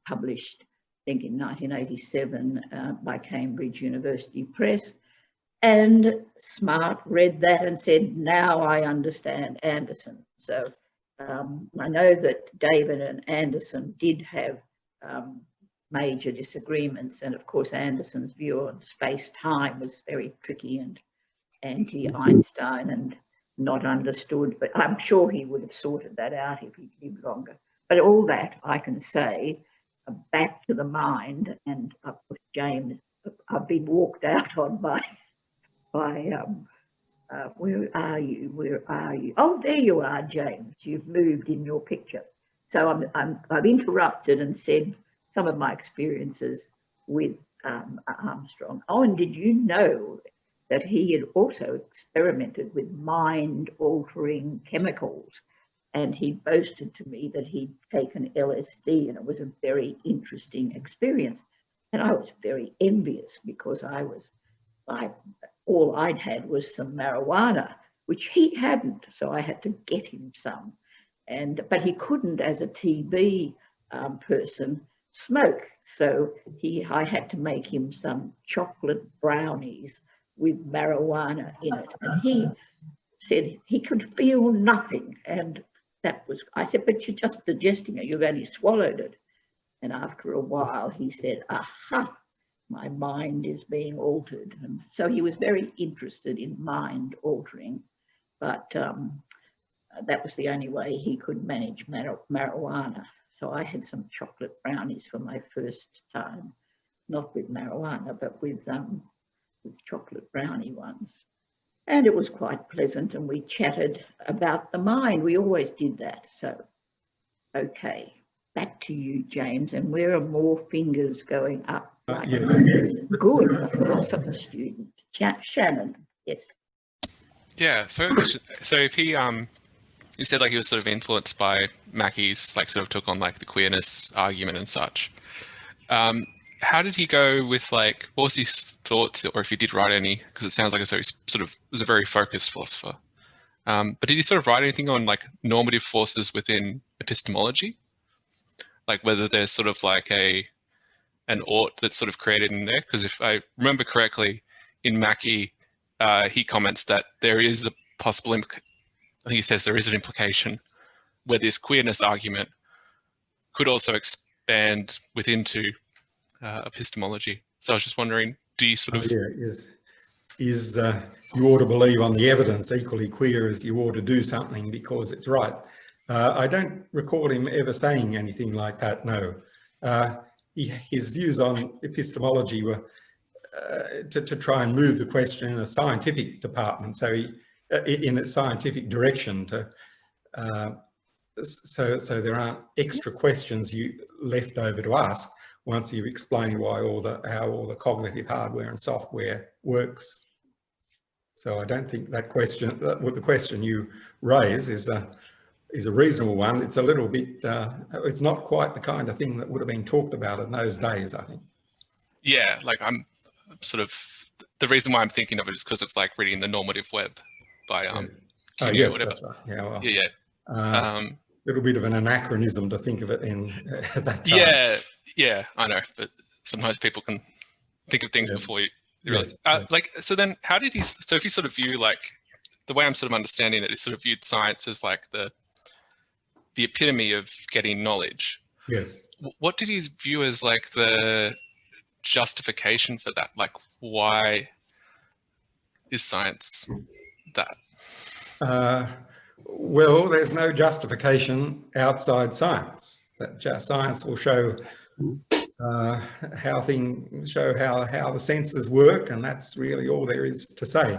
published, I think, in 1987 by Cambridge University Press. And Smart read that and said, now I understand Anderson. So I know that David and Anderson did have major disagreements. And of course, Anderson's view on space-time was very tricky and anti-Einstein and not understood. But I'm sure he would have sorted that out if he lived longer. But all that I can say, back to the mind, and James, I've been walked out on by where are you? Where are you? Oh, there you are, James. You've moved in your picture. So I've interrupted and said some of my experiences with Armstrong. Oh, and did you know that he had also experimented with mind-altering chemicals? And he boasted to me that he'd taken LSD, and it was a very interesting experience. And I was very envious because all I'd had was some marijuana, which he hadn't, so I had to get him some. But he couldn't, as a TB person, smoke. So I had to make him some chocolate brownies with marijuana in it. And he said he could feel nothing. And I said, but you're just digesting it, you've only swallowed it. And after a while he said, aha, my mind is being altered. And so he was very interested in mind altering, but that was the only way he could manage marijuana. So I had some chocolate brownies for my first time, not with marijuana, but with chocolate brownie ones. And it was quite pleasant, and we chatted about the mind. We always did that. So, okay, back to you, James. And where are more fingers going up? Like Yes. Good, a philosopher student. Shannon, yes. Yeah, so if he you said like he was sort of influenced by Mackie's, like sort of took on like the queerness argument and such. How did he go with, like, what was his thoughts, or if he did write any? Because it sounds like he sort of was a very focused philosopher. But did he sort of write anything on like normative forces within epistemology? Like whether there's sort of like an ought that's sort of created in there? Because if I remember correctly, in Mackie, he comments that there is a possible, I think he says there is an implication where this queerness argument could also expand into epistemology. So I was just wondering, do you sort of... Is you ought to believe on the evidence equally queer as you ought to do something because it's right. I don't recall him ever saying anything like that, no. His views on epistemology were to try and move the question in a scientific department, so in a scientific direction, so there aren't extra questions you left over to ask once you've explained how all the cognitive hardware and software works. So I don't think that question, the question you raise is a reasonable one. It's a little bit, it's not quite the kind of thing that would have been talked about in those days, I think. Yeah, like I'm sort of, the reason why I'm thinking of it is because of like reading The Normative Web by Cuny, yes, or whatever. That's right. Yeah, well, yeah. Little bit of an anachronism to think of it in at that time. Yeah, I know, but sometimes people can think of things before you realize. Like, so then how did he, so if you sort of view, like, the way I'm sort of understanding it is sort of viewed science as like the the epitome of getting knowledge. Yes. What did he view as like the justification for that? Like, why is science that? Well, there's no justification outside science. That just science will show how the senses work, and that's really all there is to say.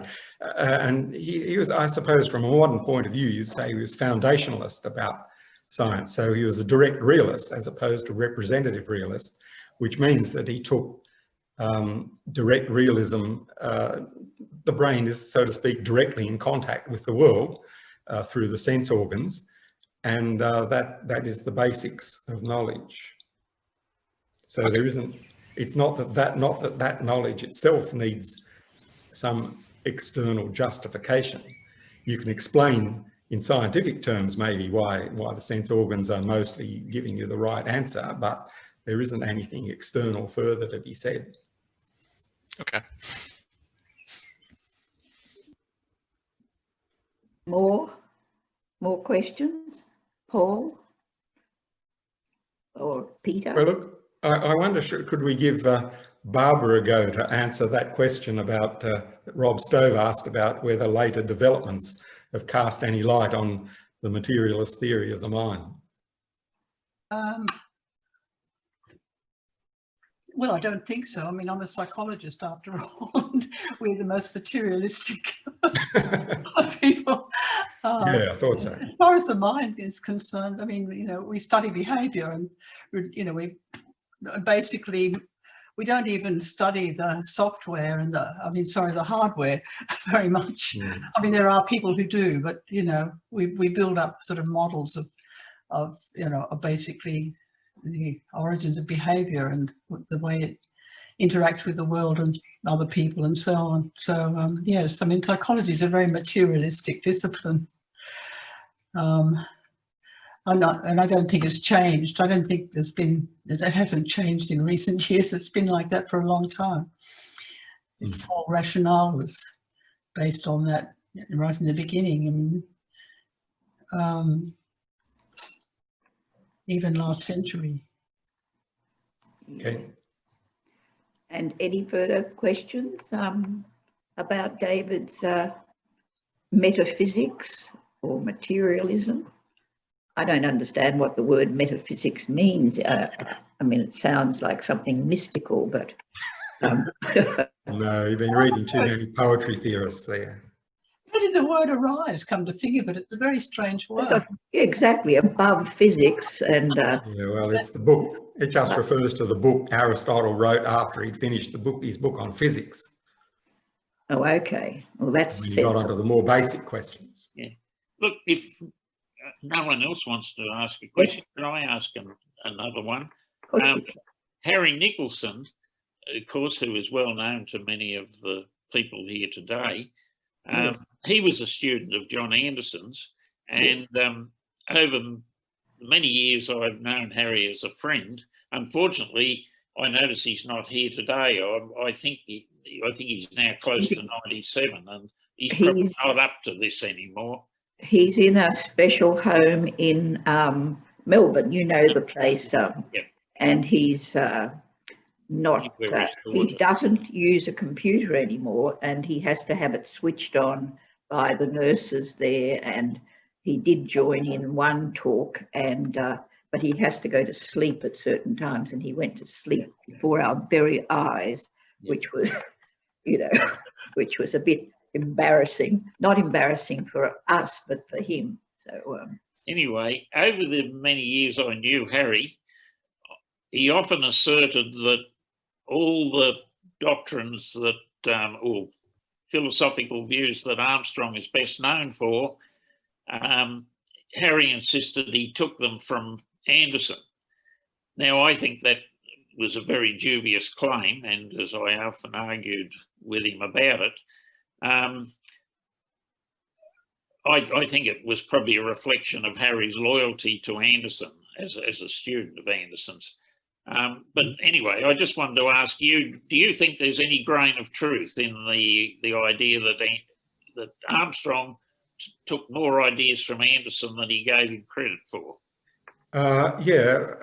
And he was, I suppose, from a modern point of view, you'd say he was foundationalist about science. So he was a direct realist as opposed to representative realist, which means that he took direct realism. The brain is, so to speak, directly in contact with the world through the sense organs, and that is the basics of knowledge. So there isn't. It's not that knowledge itself needs some external justification. You can explain in scientific terms maybe why the sense organs are mostly giving you the right answer, but there isn't anything external further to be said. Okay. More questions? Paul or Peter? Well, look, I wonder, could we give Barbara a go to answer that question about that Rob Stove asked about whether later developments have cast any light on the materialist theory of the mind? Well, I don't think so. I mean, I'm a psychologist after all, and we're the most materialistic people. Yeah, I thought so. As far as the mind is concerned, I mean, you know, we study behaviour, and you know, we basically don't even study the software and the hardware very much. Mm. I mean, there are people who do, but you know, we build up sort of models of you know, of basically the origins of behaviour and the way it interacts with the world and other people and so on. So yes, I mean, psychology is a very materialistic discipline. And I don't think it's changed. I don't think it hasn't changed in recent years. It's been like that for a long time. Its whole rationale was based on that right in the beginning. I mean, even last century. Okay. And any further questions about David's metaphysics or materialism? I don't understand what the word metaphysics means. I mean, it sounds like something mystical, but... No, you've been reading too many poetry theorists there. How did the word arise, come to think of it? It's a very strange word. Exactly, above physics and... Yeah, well, it's the book. It just refers to the book Aristotle wrote after he'd finished his book on physics. Oh, okay. Well, that's... When he got onto the more basic questions. Yeah. Look, if no one else wants to ask a question, can I ask another one? Harry Nicholson, of course, who is well known to many of the people here today, Yes. he was a student of John Anderson's, and over many years I've known Harry as a friend. Unfortunately, I notice he's not here today. I think he's now close to 97, and he's probably not up to this anymore. He's in a special home in Melbourne, you know the place, and he's not, he doesn't use a computer anymore, and he has to have it switched on by the nurses there, and he did join in one talk, and but he has to go to sleep at certain times, and he went to sleep before our very eyes, which was, you know, which was a bit embarrassing. Not embarrassing for us, but for him. So anyway, over the many years I knew Harry, he often asserted that all the doctrines that, or philosophical views that Armstrong is best known for, Harry insisted he took them from Anderson. Now, I think that was a very dubious claim, and as I often argued with him about it, I think it was probably a reflection of Harry's loyalty to Anderson as a student of Anderson's. But anyway, I just wanted to ask you, do you think there's any grain of truth in the idea that Armstrong took more ideas from Anderson than he gave him credit for? Yeah,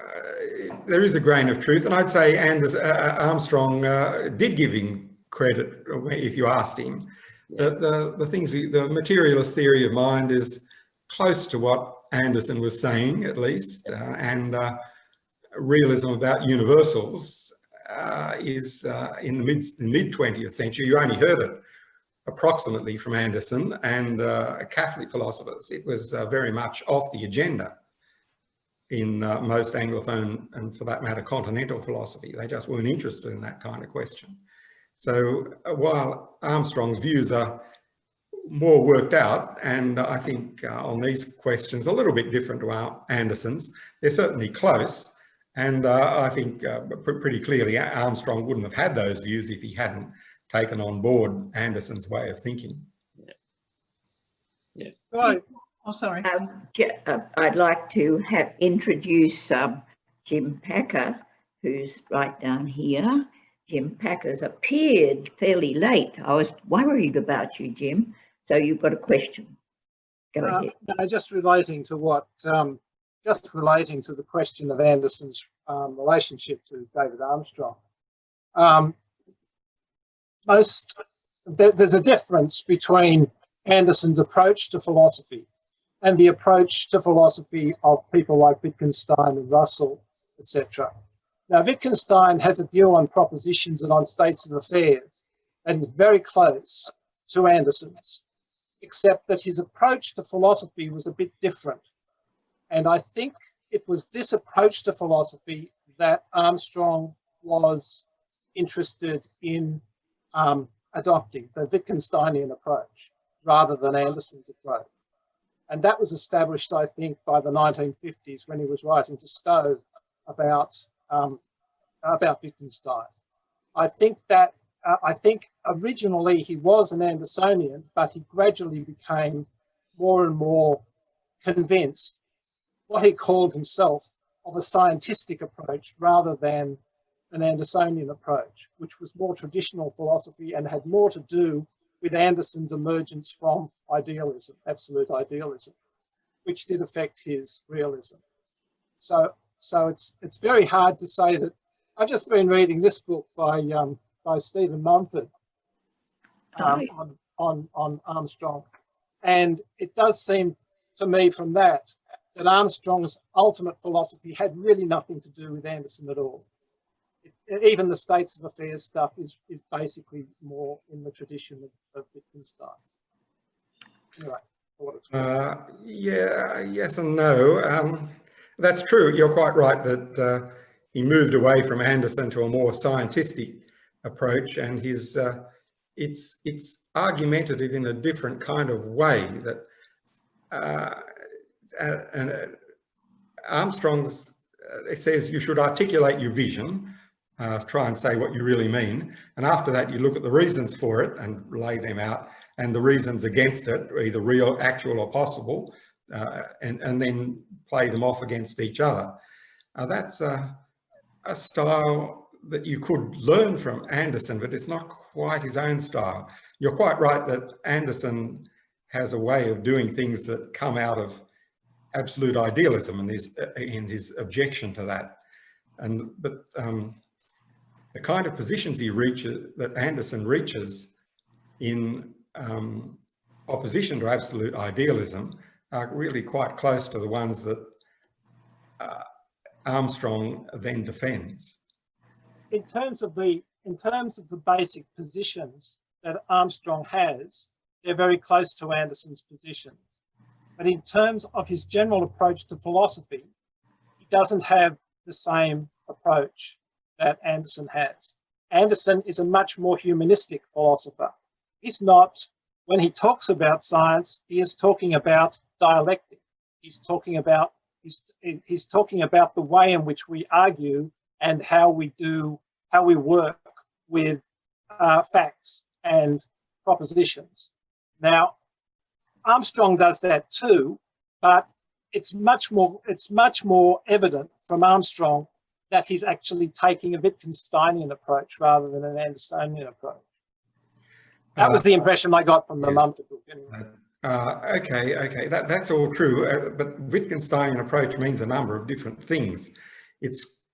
there is a grain of truth, and I'd say Armstrong did give him credit if you asked him. The things, the materialist theory of mind is close to what Anderson was saying, at least, and realism about universals is in the mid 20th century. You only heard it approximately from Anderson and Catholic philosophers. It was very much off the agenda in most Anglophone and, for that matter, continental philosophy. They just weren't interested in that kind of question. So while Armstrong's views are more worked out, and I think on these questions a little bit different to Anderson's, they're certainly close. And I think pretty clearly Armstrong wouldn't have had those views if he hadn't taken on board Anderson's way of thinking. Yeah. Right. Oh, sorry. I'd like to introduce Jim Packer, who's right down here. Jim Packer's appeared fairly late. I was worried about you, Jim. So you've got a question. Go ahead. No, just relating to what, relating to the question of Anderson's relationship to David Armstrong. There's a difference between Anderson's approach to philosophy and the approach to philosophy of people like Wittgenstein and Russell, etc. Now, Wittgenstein has a view on propositions and on states of affairs that is very close to Anderson's, except that his approach to philosophy was a bit different. And I think it was this approach to philosophy that Armstrong was interested in adopting, the Wittgensteinian approach, rather than Anderson's approach. And that was established, I think, by the 1950s when he was writing to Stove about Wittgenstein. I think originally he was an Andersonian, but he gradually became more and more convinced, what he called himself, of a scientistic approach rather than an Andersonian approach, which was more traditional philosophy and had more to do with Anderson's emergence from idealism, absolute idealism, which did affect his realism. So it's very hard to say that. I've just been reading this book by Stephen Mumford on Armstrong, and it does seem to me from that Armstrong's ultimate philosophy had really nothing to do with Anderson at all. Even the states of affairs stuff is basically more in the tradition of Wittgenstein. Anyway, yeah, yes and no. That's true. You're quite right that he moved away from Anderson to a more scientistic approach, and his it's argumentative in a different kind of way. That and Armstrong's it says you should articulate your vision. Try and say what you really mean. And after that, you look at the reasons for it and lay them out, and the reasons against it, either real, actual, or possible, and then play them off against each other. That's a style that you could learn from Anderson, but it's not quite his own style. You're quite right that Anderson has a way of doing things that come out of absolute idealism and his objection to that. But the kind of positions he reaches, that Anderson reaches in opposition to absolute idealism, are really quite close to the ones that Armstrong then defends. in terms of the basic positions that Armstrong has, they're very close to Anderson's positions. But in terms of his general approach to philosophy, he doesn't have the same approach that Anderson has. Anderson is a much more humanistic philosopher. He's not, when he talks about science, he is talking about dialectic. He's talking about the way in which we argue and how we work with facts and propositions. Now, Armstrong does that too, but it's much more evident from Armstrong that he's actually taking a Wittgensteinian approach rather than an Andersonian approach. That was the impression I got from the Mumford book. Anyway. Okay, that's all true, but Wittgensteinian approach means a number of different things.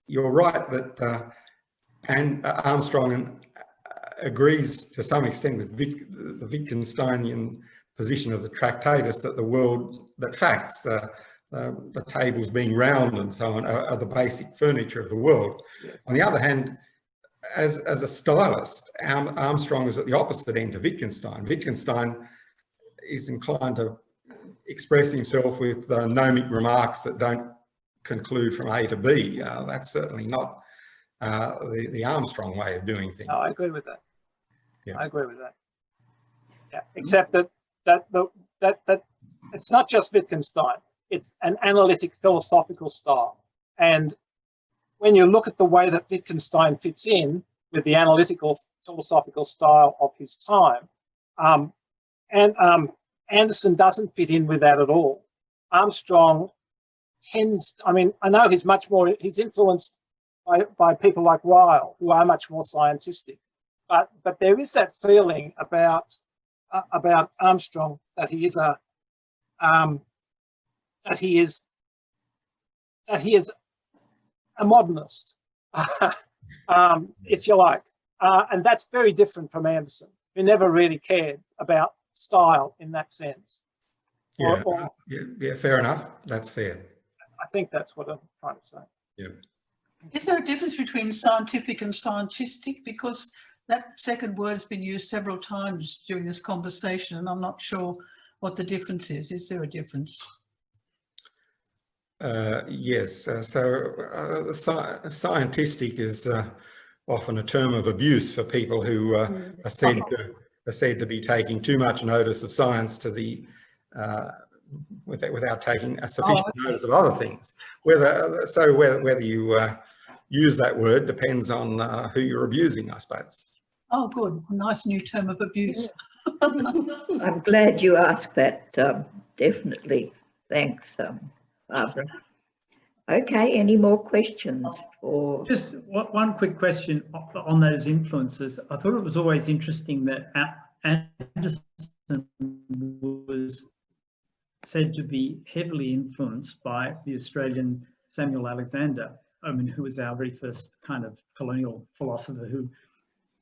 You're right that Armstrong agrees to some extent with the Wittgensteinian position of the Tractatus that facts, the tables being round and so on, are the basic furniture of the world. Yes. On the other hand, as a stylist, Armstrong is at the opposite end of Wittgenstein. Wittgenstein is inclined to express himself with gnomic remarks that don't conclude from A to B. That's certainly not the Armstrong way of doing things. No, I agree with that. Yeah. I agree with that. Yeah, except that it's not just Wittgenstein. It's an analytic philosophical style. And when you look at the way that Wittgenstein fits in with the analytical philosophical style of his time, Anderson doesn't fit in with that at all. Armstrong tends, I mean, I know he's influenced by people like Ryle, who are much more scientistic, but there is that feeling about Armstrong that he is a modernist, if you like, and that's very different from Anderson, who never really cared about style in that sense. Yeah, yeah, fair enough. That's fair. I think that's what I'm trying to say. Yeah. Is there a difference between scientific and scientistic? Because that second word has been used several times during this conversation, and I'm not sure what the difference is. Is there a difference? Yes. Scientistic is often a term of abuse for people who are said to be taking too much notice of science to the without taking a sufficient notice of other things. Whether you use that word depends on who you're abusing, I suppose. Oh, good. A nice new term of abuse. I'm glad you asked that, definitely. Thanks, Barbara. Okay, any more questions? Just one quick question on those influences. I thought it was always interesting that Anderson was said to be heavily influenced by the Australian Samuel Alexander, who was our very first kind of colonial philosopher who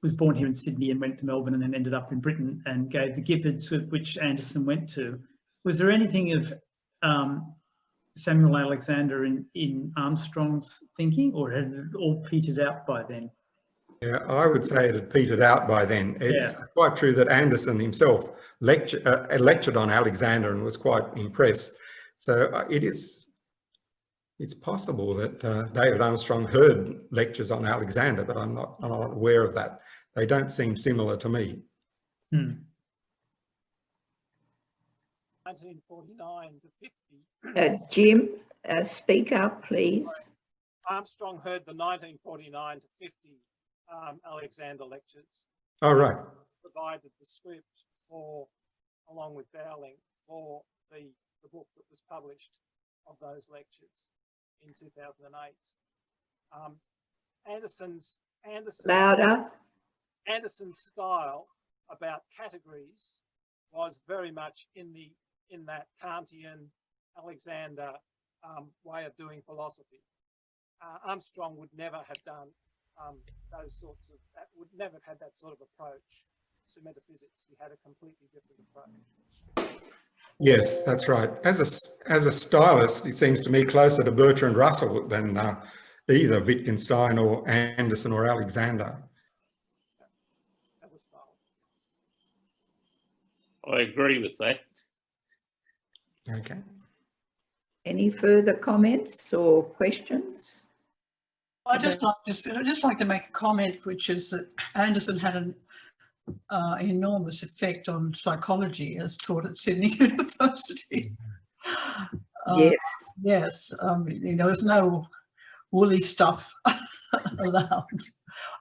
was born here in Sydney and went to Melbourne and then ended up in Britain and gave the Giffords, which Anderson went to. Was there anything of Samuel Alexander in Armstrong's thinking, or had it all petered out by then? Yeah, I would say it had petered out by then. It's quite true that Anderson himself lectured on Alexander and was quite impressed. So it's possible that David Armstrong heard lectures on Alexander, but I'm not aware of that. They don't seem similar to me. 1949 to 50. Jim, speak up, please. Armstrong heard the 1949 to 50 Alexander lectures. Oh, right. Provided the script for, along with Dowling, for the book that was published of those lectures in 2008. Louder. Anderson's style about categories was very much in that Kantian Alexander way of doing philosophy. Armstrong would never have done would never have had that sort of approach to metaphysics. He had a completely different approach. Yes, that's right. As a stylist, it seems to me closer to Bertrand Russell than either Wittgenstein or Anderson or Alexander. As a stylist. I agree with that. Okay. Any further comments or questions? I'd just like to make a comment, which is that Anderson had an enormous effect on psychology as taught at Sydney University. Yes. There's no woolly stuff allowed.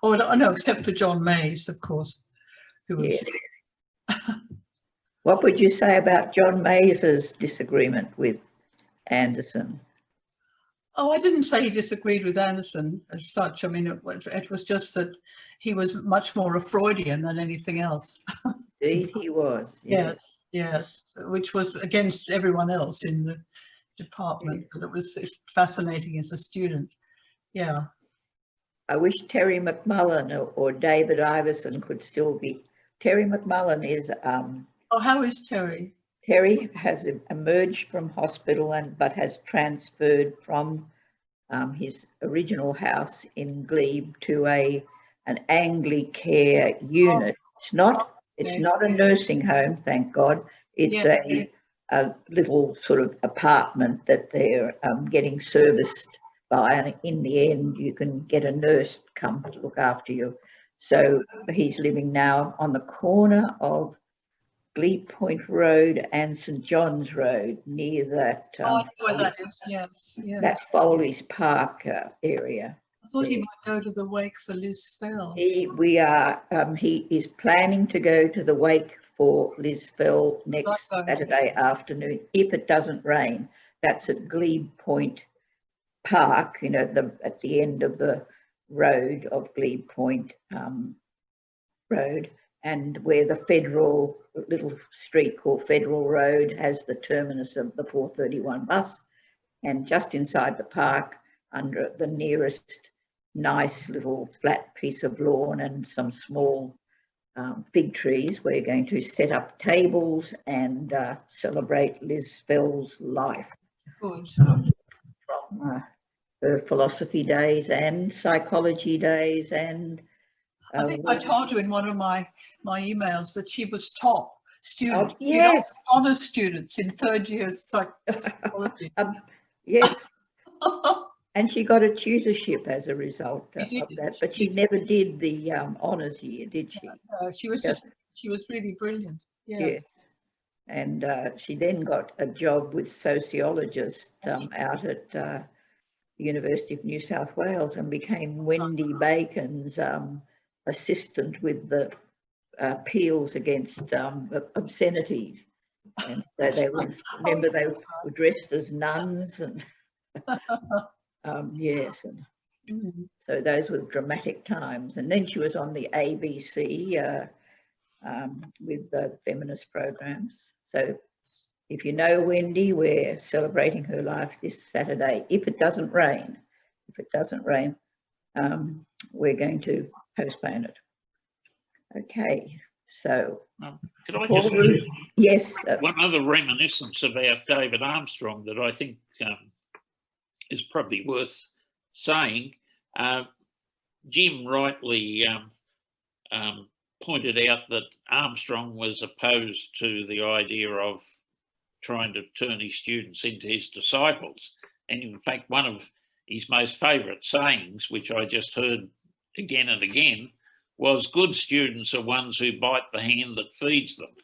Oh no, except for John Mays, of course, who was. Yes. What would you say about John Mays's disagreement with Anderson? Oh, I didn't say he disagreed with Anderson as such. I mean, it was just that he was much more a Freudian than anything else. Indeed, he was. Yes, yes, which was against everyone else in the department, but it was fascinating as a student. Yeah. I wish Terry McMullen or David Iverson could still be. Terry McMullen is. Oh, how is Terry? Terry has emerged from hospital but has transferred from his original house in Glebe to an Anglicare unit. It's not a nursing home, thank God. It's a little sort of apartment that they're getting serviced by, and in the end you can get a nurse to come to look after you. So he's living now on the corner of Glebe Point Road and St John's Road, near that I know where that is. Yes, yes. that Foley's Park area. I thought he might go to the wake for Liz Fell. He is planning to go to the wake for Liz Fell next Saturday afternoon, if it doesn't rain. That's at Glebe Point Park, you know, at the end of the road of Glebe Point Road, and where the Federal, little street called Federal Road, has the terminus of the 431 bus. And just inside the park, under the nearest nice little flat piece of lawn and some small fig trees, we're going to set up tables and celebrate Liz Fell's life. Good. From her philosophy days and psychology days. And I think I told you in one of my emails that she was top student. Yes. Honours students in third year psychology. Yes. And she got a tutorship as a result of that, but she never did the honours year, did she? She was really brilliant. Yes. Yes. And she then got a job with sociologists out at the University of New South Wales and became Wendy Bacon's assistant with the appeals against obscenities. And so they were dressed as nuns and yes, and so those were dramatic times. And then she was on the ABC with the feminist programs. So if you know Wendy, we're celebrating her life this Saturday. If it doesn't rain, we're going to postpone it. Okay, so could I just yes, one other reminiscence about David Armstrong that I think is probably worth saying. Jim rightly pointed out that Armstrong was opposed to the idea of trying to turn his students into his disciples. And in fact, one of his most favourite sayings, which I just heard again and again, was good students are ones who bite the hand that feeds them.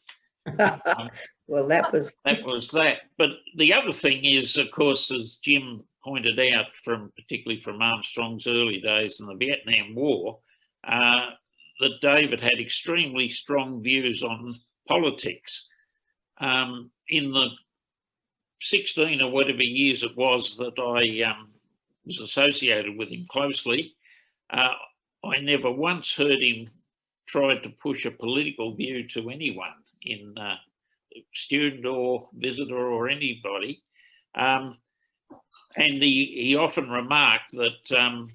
Well, that was that. But the other thing is, of course, as Jim pointed out, particularly from Armstrong's early days in the Vietnam War, that David had extremely strong views on politics. In the 16 or whatever years it was that I was associated with him closely, I never once heard him try to push a political view to anyone, in student or visitor or anybody. And he often remarked that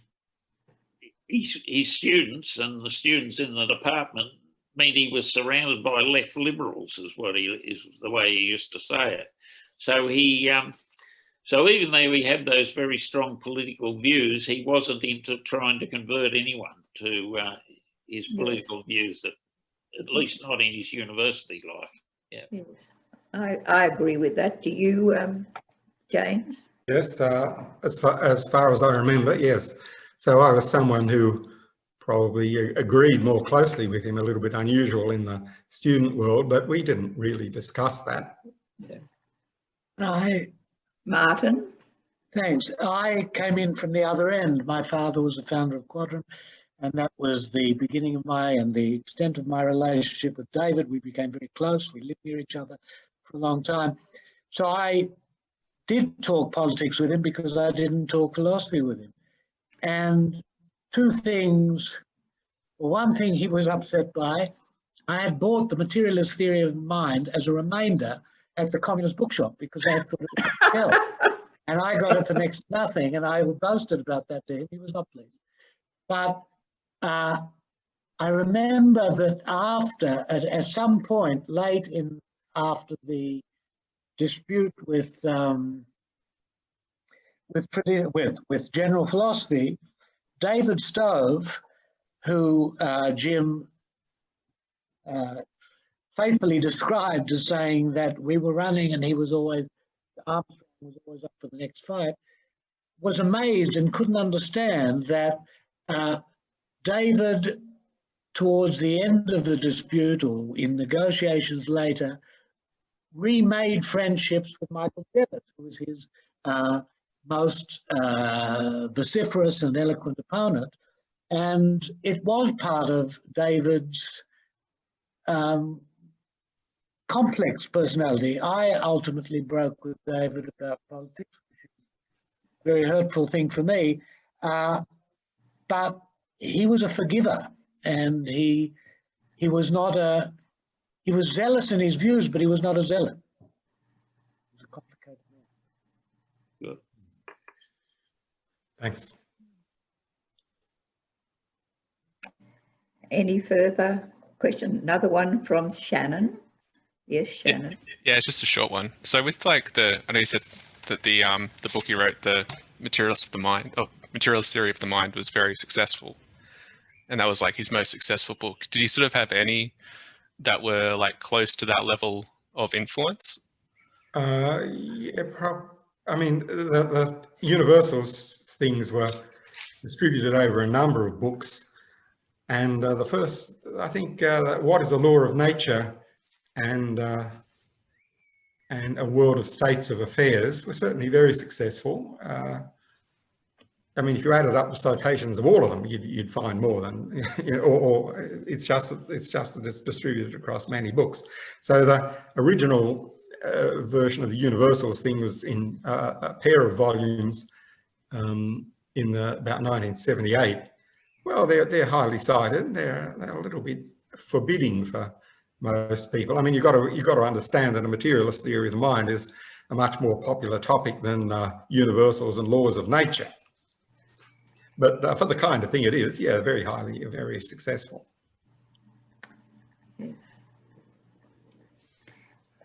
his students and the students in the department mean he was surrounded by left liberals, is the way he used to say it. So so even though he had those very strong political views, he wasn't into trying to convert anyone to his political views, at least not in his university life. Yeah. Yes, I agree with that. Do you, James? Yes, as far as I remember, yes. So I was someone who probably agreed more closely with him, a little bit unusual in the student world, but we didn't really discuss that. Yeah. Martin? Thanks. I came in from the other end. My father was the founder of Quadrant, and that was the beginning of the extent of my relationship with David. We became very close. We lived near each other for a long time. So I did talk politics with him because I didn't talk philosophy with him. And two things. One thing he was upset by I had bought the Materialist Theory of Mind as a remainder at the Communist Bookshop because I had thought it was a shelf. And I got it for next to nothing, and I boasted about that to him. He was not pleased. But I remember that at some point late after the dispute with general philosophy, David Stove, who Jim faithfully described as saying that we were running and Armstrong was always up for the next fight, was amazed and couldn't understand that David, towards the end of the dispute or in negotiations later, remade friendships with Michael Gerrit, who was his most vociferous and eloquent opponent. And it was part of David's complex personality. I ultimately broke with David about politics, which is a very hurtful thing for me. But he was a forgiver, and he was zealous in his views, but he was not a zealot. He was a complicated man. Good. Thanks. Any further question? Another one from Shannon. Yes, Shannon. Yeah, it's just a short one. So with I know you said that the book you wrote, the Materialist Theory of the Mind, was very successful, and that was like his most successful book. Did you sort of have any that were like close to that level of influence? Yeah, I mean, the Universals things were distributed over a number of books, and the first, I think, What is the Law of Nature and A World of States of Affairs were certainly very successful. I mean, if you added up the citations of all of them, you'd find more than, or it's just that it's distributed across many books. So the original version of the Universals thing was in a pair of volumes in about 1978. Well, they're highly cited. They're a little bit forbidding for most people. I mean, you've got to understand that a materialist theory of the mind is a much more popular topic than universals and laws of nature. But for the kind of thing it is, yeah, very successful. Yes.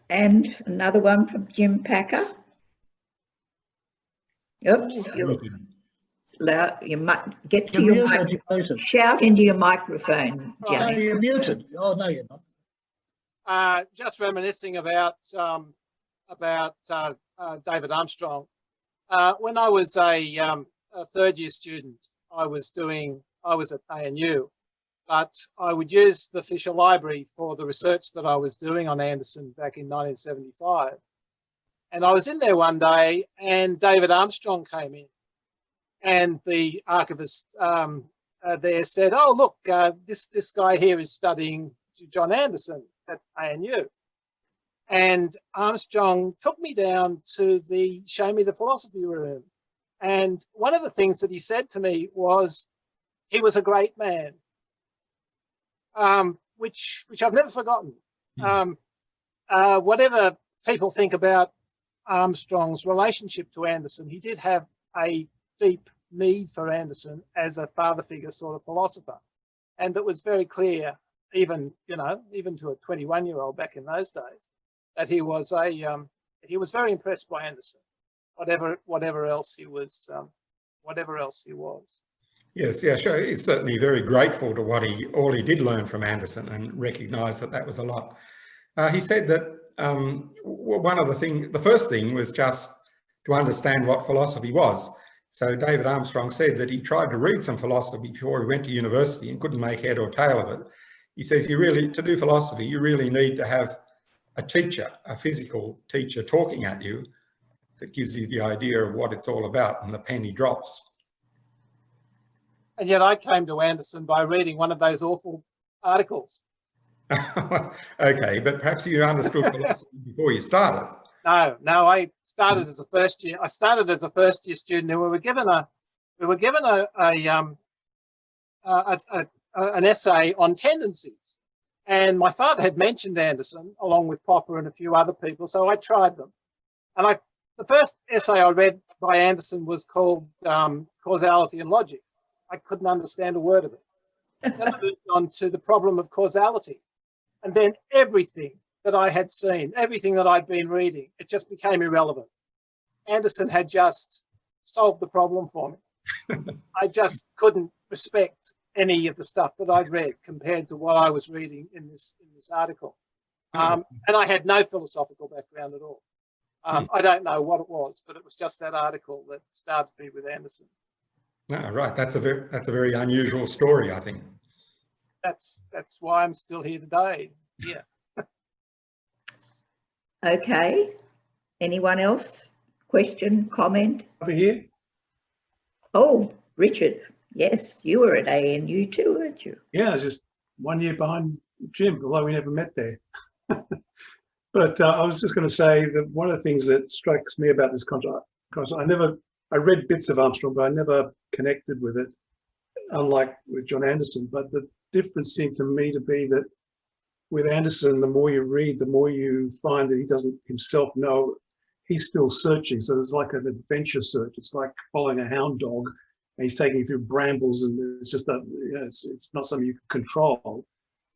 And another one from Jim Packer. Oops, you might get to your microphone. Shout into your microphone, Jimmy. Oh, you're muted. Oh, no, you're not. Just reminiscing about David Armstrong. When I was a third-year student, I was at ANU, but I would use the Fisher Library for the research that I was doing on Anderson back in 1975. And I was in there one day, and David Armstrong came in, and the archivist there said, "Oh, look, this guy here is studying John Anderson at ANU." And Armstrong took me down to show me the philosophy room. And one of the things that he said to me was, he was a great man, which I've never forgotten. Whatever people think about Armstrong's relationship to Anderson, he did have a deep need for Anderson as a father figure sort of philosopher. And it was very clear, even to a 21-year-old back in those days, that he was very impressed by Anderson. Whatever else he was. Yes, yeah, sure. He's certainly very grateful to all he did learn from Anderson, and recognised that was a lot. He said that the first thing was just to understand what philosophy was. So David Armstrong said that he tried to read some philosophy before he went to university and couldn't make head or tail of it. He says to do philosophy, you really need to have a teacher, a physical teacher talking at you, that gives you the idea of what it's all about, and the penny drops. And yet I came to Anderson by reading one of those awful articles. Okay, but perhaps you understood philosophy before you started. No, I started as a first year. I started as a first year student, and we were given an essay on tendencies. And my father had mentioned Anderson along with Popper and a few other people, so I tried them. And the first essay I read by Anderson was called Causality and Logic. I couldn't understand a word of it. Then I moved on to the problem of causality. And then everything that I had seen, everything that I'd been reading, it just became irrelevant. Anderson had just solved the problem for me. I just couldn't respect any of the stuff that I'd read compared to what I was reading in this article. And I had no philosophical background at all. I don't know what it was, but it was just that article that started me with Anderson. Oh, right, that's a very unusual story, I think. That's why I'm still here today. Yeah. Okay. Anyone else? Question, comment? Over here. Oh, Richard. Yes, you were at ANU too, weren't you? Yeah, I was just 1 year behind Jim, although we never met there. But I was just going to say that one of the things that strikes me about this contract, I read bits of Armstrong, but I never connected with it, unlike with John Anderson. But the difference seemed to me to be that with Anderson, the more you read, the more you find that he doesn't himself know. He's still searching. So there's like an adventure search. It's like following a hound dog, and he's taking you through brambles, and it's just that, you know, it's not something you can control.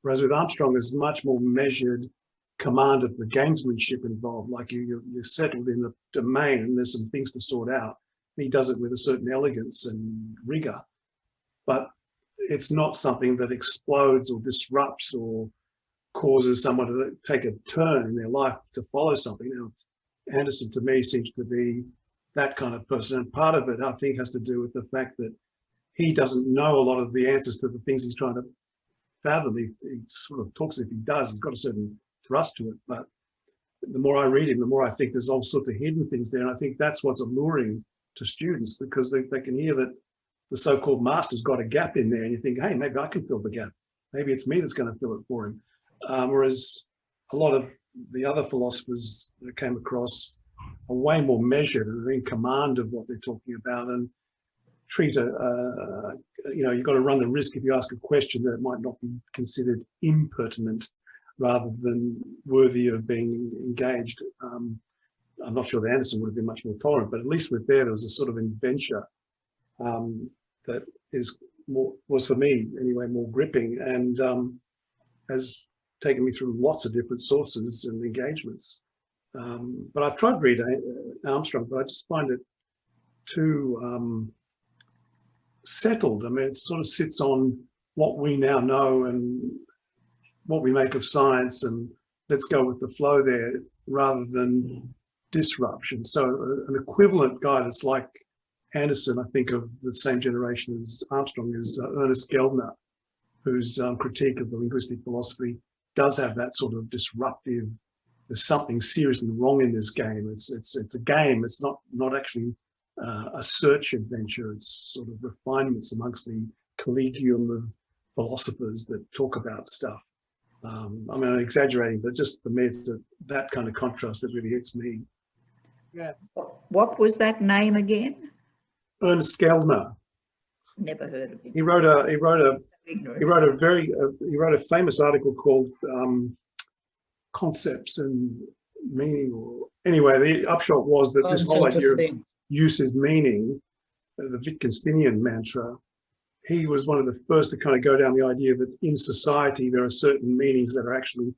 Whereas with Armstrong, there's much more measured command of the gamesmanship involved. Like you're settled in the domain, and there's some things to sort out. He does it with a certain elegance and rigor, but it's not something that explodes or disrupts or causes someone to take a turn in their life to follow something. Now, Anderson to me seems to be that kind of person, and part of it I think has to do with the fact that he doesn't know a lot of the answers to the things he's trying to fathom. He sort of talks as if he does. He's got a certain thrust to it, but the more I read him, the more I think there's all sorts of hidden things there, and I think that's what's alluring to students, because they can hear that the so-called master's got a gap in there, and you think, hey, maybe I can fill the gap. Maybe it's me that's going to fill it for him. Whereas a lot of the other philosophers that came across are way more measured and are in command of what they're talking about, and treat you've got to run the risk if you ask a question that it might not be considered impertinent rather than worthy of being engaged. I'm not sure that Anderson would have been much more tolerant, but at least with there was a sort of adventure that was for me anyway more gripping, and has taken me through lots of different sources and engagements. But I've tried to read Armstrong, but I just find it too settled. I mean, it sort of sits on what we now know and what we make of science, and let's go with the flow there rather than disruption. So an equivalent guy that's like Anderson, I think of the same generation as Armstrong, is Ernest Gelner, whose critique of the linguistic philosophy does have that sort of disruptive, there's something seriously wrong in this game. It's a game. It's not actually a search adventure. It's sort of refinements amongst the collegium of philosophers that talk about stuff. I mean, I'm exaggerating, but just for me, it's that kind of contrast that really hits me. Yeah. What was that name again? Ernest Gelner. Never heard of him. He wrote a famous article called Concepts and Meaning, or anyway, the upshot was that this whole idea of use is meaning, the Wittgensteinian mantra, he was one of the first to kind of go down the idea that in society there are certain meanings that are actually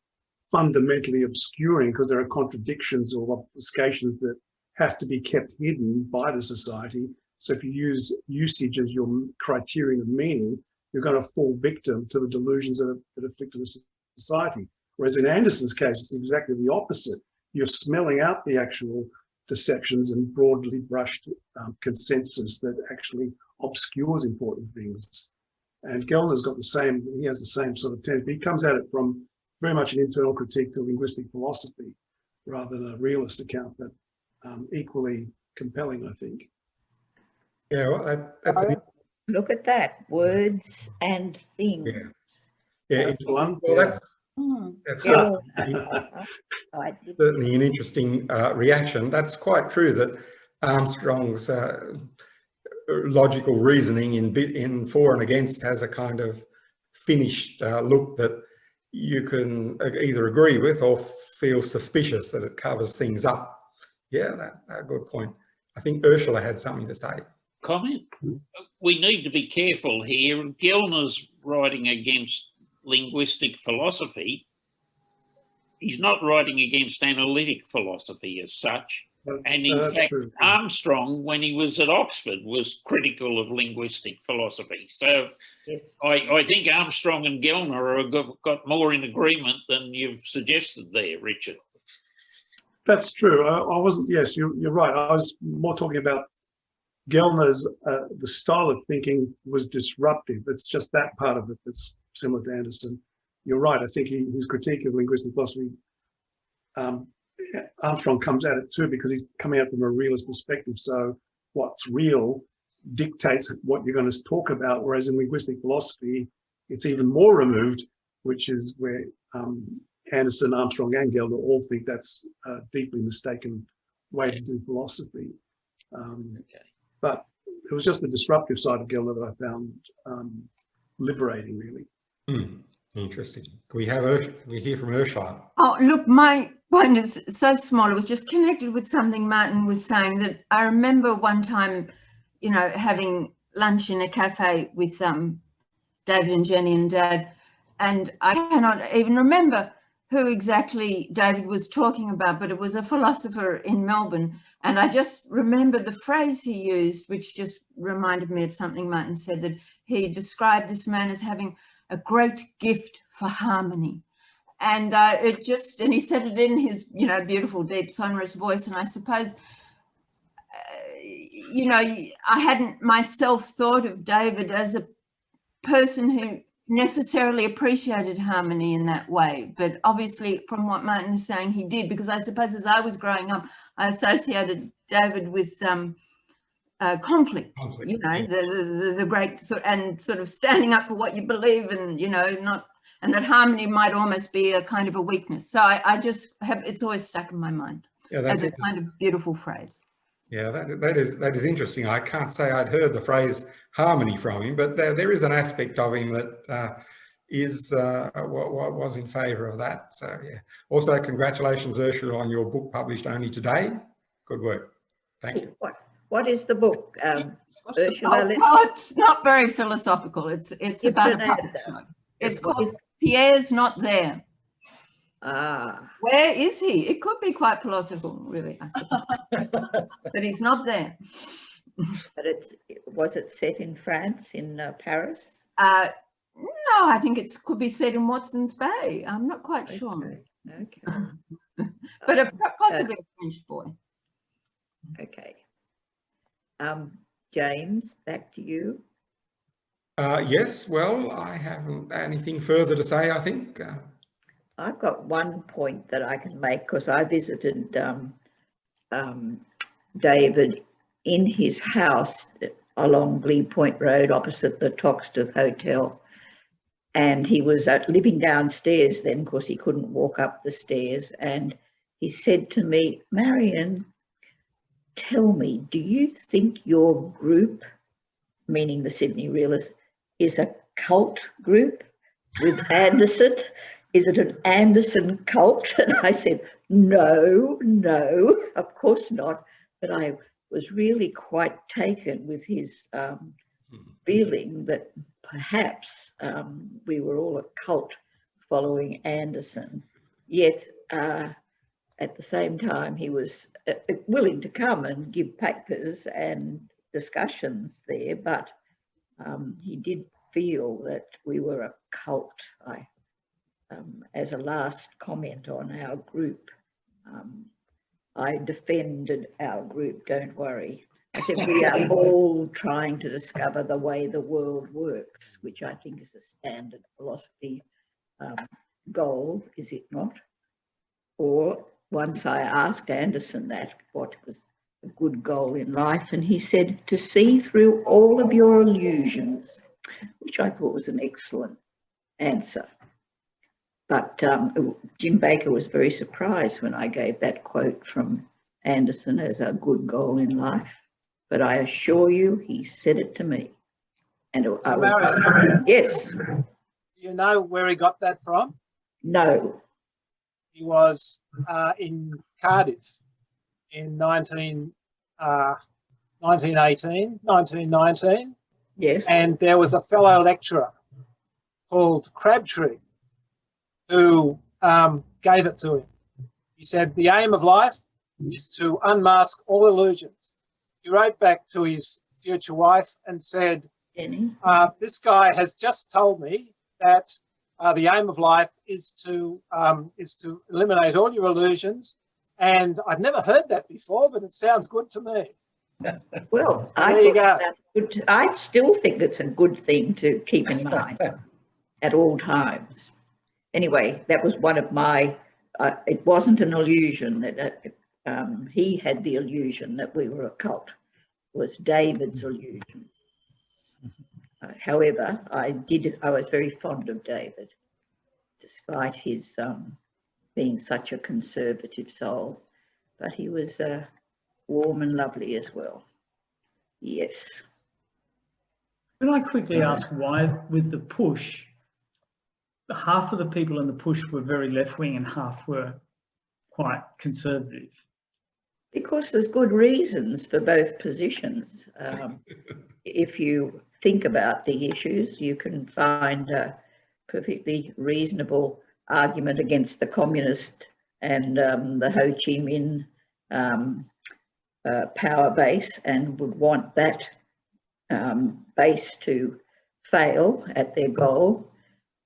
fundamentally obscuring because there are contradictions or obfuscations that have to be kept hidden by the society. So if you use usage as your criterion of meaning, you're going to fall victim to the delusions that afflict the society. Whereas in Anderson's case, it's exactly the opposite. You're smelling out the actual deceptions and broadly brushed consensus that actually obscures important things. And Gelner's got he has the same sort of tendency. He comes at it from very much an internal critique to linguistic philosophy rather than a realist account, but equally compelling, I think. Yeah, well, that's Look at that, words and things. yeah. That's one. Well, Yeah. that's I didn't- certainly an interesting reaction. That's quite true that Armstrong's logical reasoning in for and against has a kind of finished look that you can either agree with or feel suspicious that it covers things up. Yeah, that's a good point. I think Ursula had something to say. Comment? We need to be careful here. Gelner's writing against linguistic philosophy. He's not writing against analytic philosophy as such. And in fact, true. Armstrong, when he was at Oxford, was critical of linguistic philosophy. So Yes. I think Armstrong and Gelner have got more in agreement than you've suggested there, Richard. That's true. I wasn't, yes, you're right. I was more talking about Gelner's, the style of thinking was disruptive. It's just that part of it that's similar to Anderson. You're right. I think his critique of linguistic philosophy, Armstrong comes at it too, because he's coming out from a realist perspective. So what's real dictates what you're going to talk about. Whereas in linguistic philosophy, it's even more removed, which is where Anderson, Armstrong and Gelner all think that's a deeply mistaken way to do philosophy. But it was just the disruptive side of Gelner that I found liberating, really. Interesting. Can we hear from Ursula? Oh, look, my point is so small. It was just connected with something Martin was saying, that I remember one time, you know, having lunch in a cafe with David and Jenny and Dad, and I cannot even remember who exactly David was talking about, but it was a philosopher in Melbourne. And I just remember the phrase he used, which just reminded me of something Martin said, that he described this man as having a great gift for harmony. And and he said it in his, you know, beautiful, deep, sonorous voice. And I suppose, you know, I hadn't myself thought of David as a person who necessarily appreciated harmony in that way. But obviously from what Martin is saying, he did, because I suppose as I was growing up, I associated David with conflict, you know, yeah. the great sort of standing up for what you believe, and, you know, and that harmony might almost be a kind of a weakness. So I just have, it's always stuck in my mind as a kind of beautiful phrase. Yeah, that is interesting. I can't say I'd heard the phrase harmony from him, but there is an aspect of him that was in favour of that. So yeah. Also, congratulations, Ursula, on your book published only today. Good work. Thank you. What is the book, Ursula? Oh, it's not very philosophical. It's about a puppet show. It's called Pierre's Not There. Ah. Where is he? It could be quite philosophical, really, I suppose. But he's not there. But was it set in France, in Paris? No, I think it could be set in Watson's Bay. I'm not quite sure. Okay. But possibly a French boy. Okay. James, back to you. Yes, well, I haven't anything further to say, I think. I've got one point that I can make, because I visited David in his house along Glebe Point Road opposite the Toxteth Hotel. And he was living downstairs then, because he couldn't walk up the stairs. And he said to me, Marion, tell me, do you think your group, meaning the Sydney Realists, is a cult group with Anderson? Is it an Anderson cult? And I said, no, of course not. But I was really quite taken with his feeling that perhaps we were all a cult following Anderson. Yet at the same time, he was willing to come and give papers and discussions there, but he did feel that we were a cult. As a last comment on our group, I defended our group, don't worry. I said, we are all trying to discover the way the world works, which I think is a standard philosophy goal, is it not? Or once I asked Anderson what was a good goal in life, and he said, to see through all of your illusions, which I thought was an excellent answer. But Jim Baker was very surprised when I gave that quote from Anderson as a good goal in life. But I assure you, he said it to me. And I was, yes. Do you know where he got that from? No. He was in Cardiff in 1919. Yes. And there was a fellow lecturer called Crabtree who gave it to him. He said, the aim of life is to unmask all illusions. He wrote back to his future wife and said, this guy has just told me that the aim of life is to eliminate all your illusions, and I've never heard that before, but it sounds good to me. Well, so I still think it's a good thing to keep in mind at all times. Anyway, that was one of my, it wasn't an illusion that he had the illusion that we were a cult. It was David's illusion. However, I was very fond of David, despite his being such a conservative soul, but he was warm and lovely as well. Yes. Can I quickly ask why, with the push, half of the people in the push were very left-wing and half were quite conservative? Because there's good reasons for both positions. If you think about the issues, you can find a perfectly reasonable argument against the communist and the Ho Chi Minh power base, and would want that base to fail at their goal,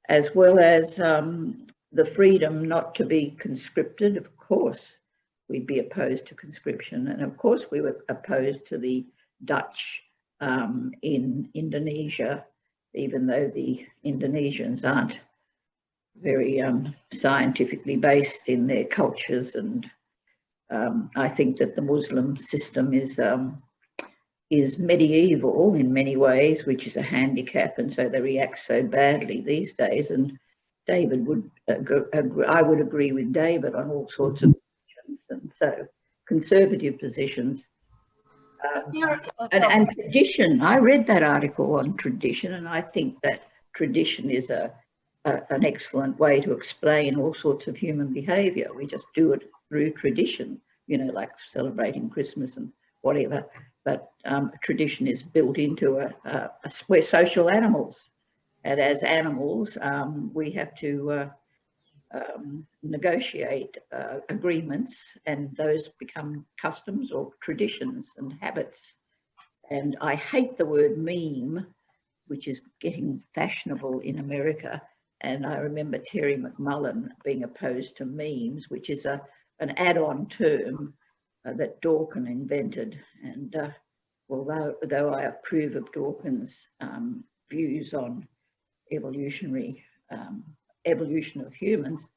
as well as the freedom not to be conscripted. Of course, we'd be opposed to conscription, and of course we were opposed to the Dutch in Indonesia, even though the Indonesians aren't very scientifically based in their cultures, and I think that the Muslim system is medieval in many ways, which is a handicap, and so they react so badly these days. And David would I would agree with David on all sorts of positions, and so conservative positions. And tradition. I read that article on tradition, and I think that tradition is an excellent way to explain all sorts of human behaviour. We just do it through tradition, you know, like celebrating Christmas and whatever. But tradition is built into we're social animals, and as animals, we have to negotiate agreements, and those become customs or traditions and habits. And I hate the word meme, which is getting fashionable in America. And I remember Terry McMullen being opposed to memes, which is an add-on term that Dawkins invented. And although I approve of Dawkins' views on evolution of humans,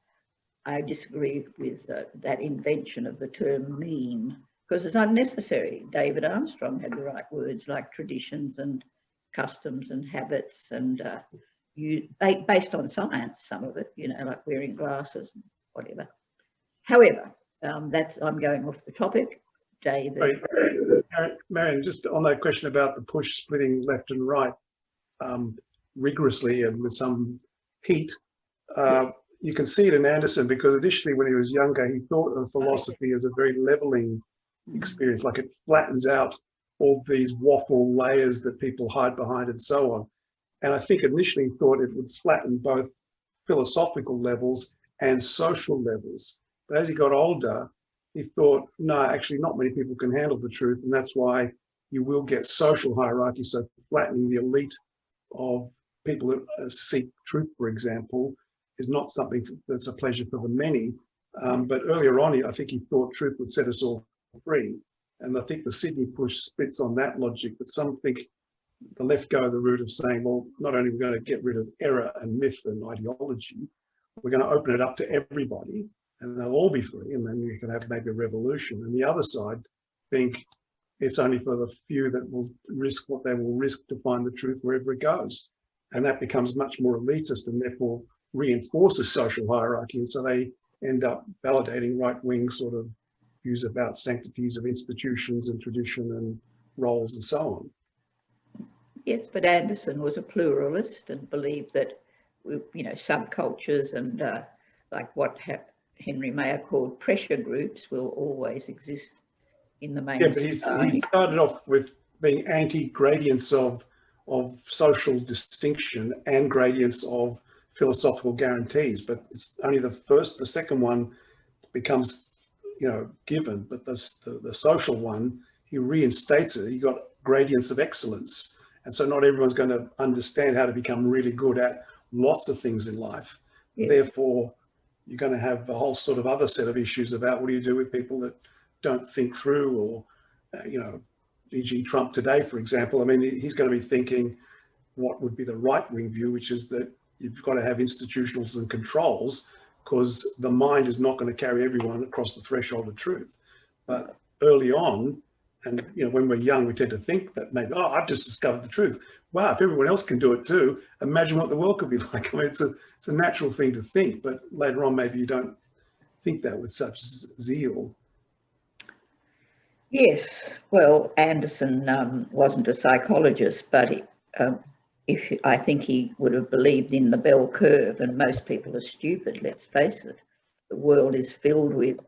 I disagree with that invention of the term meme, because it's unnecessary. David Armstrong had the right words, like traditions and customs and habits, and based on science, some of it, you know, like wearing glasses and whatever. However, I'm going off the topic. David. Marion, just on that question about the push splitting left and right rigorously and with some heat, you can see it in Anderson, because initially when he was younger, he thought of philosophy as a very leveling experience, like it flattens out all these waffle layers that people hide behind and so on. And I think initially he thought it would flatten both philosophical levels and social levels. But as he got older, he thought, no, actually not many people can handle the truth. And that's why you will get social hierarchy. So flattening the elite of people that seek truth, for example, is not something that's a pleasure for the many. But earlier on, I think he thought truth would set us all free. And I think the Sydney push spits on that logic, but some think the left go the route of saying, well, not only are we going to get rid of error and myth and ideology, we're going to open it up to everybody and they'll all be free, and then you can have maybe a revolution. And the other side think it's only for the few that will risk what they will risk to find the truth wherever it goes. And that becomes much more elitist and therefore reinforces social hierarchy. And so they end up validating right-wing sort of views about sanctities of institutions and tradition and roles and so on. Yes, but Anderson was a pluralist and believed that, you know, subcultures and like what Henry Mayer called pressure groups will always exist in the main Yeah, but he started off with being anti-gradients of social distinction and gradients of philosophical guarantees. But it's only the second one becomes, given. But the social one, he reinstates it. You got gradients of excellence, and so not everyone's going to understand how to become really good at lots of things in life. Yes. Therefore, you're going to have a whole sort of other set of issues about what do you do with people that don't think through, or, e.g. Trump today, for example. I mean, he's going to be thinking what would be the right-wing view, which is that you've got to have institutionals and controls, because the mind is not going to carry everyone across the threshold of truth. But early on, and when we're young, we tend to think that maybe, oh, I've just discovered the truth. Wow, if everyone else can do it too, imagine what the world could be like. I mean, it's a natural thing to think, but later on, maybe you don't think that with such zeal. Yes, well, Anderson wasn't a psychologist, but I think he would have believed in the bell curve, and most people are stupid, let's face it. The world is filled with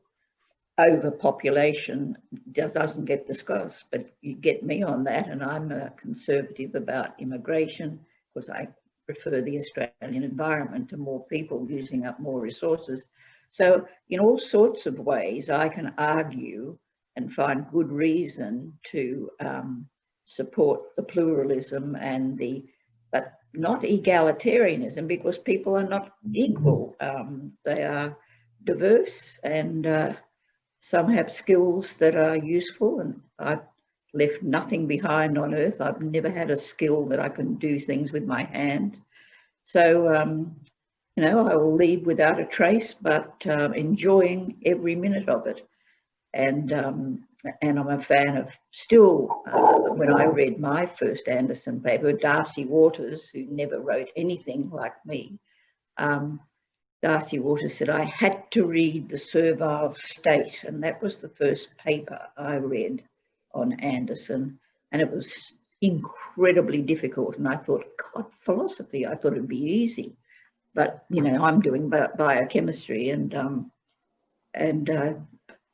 overpopulation, doesn't get discussed, but you get me on that, and I'm a conservative about immigration because I prefer the Australian environment to more people using up more resources. So in all sorts of ways, I can argue and find good reason to support the pluralism and but not egalitarianism, because people are not equal. They are diverse, and some have skills that are useful, and I've left nothing behind on earth. I've never had a skill that I can do things with my hand. So, I will leave without a trace, but enjoying every minute of it. And I'm a fan of still, when I read my first Anderson paper, Darcy Waters, who never wrote anything like me, Darcy Waters said I had to read The Servile State, and that was the first paper I read on Anderson, and it was incredibly difficult. And I thought, God, philosophy, I thought it'd be easy. But, I'm doing biochemistry, and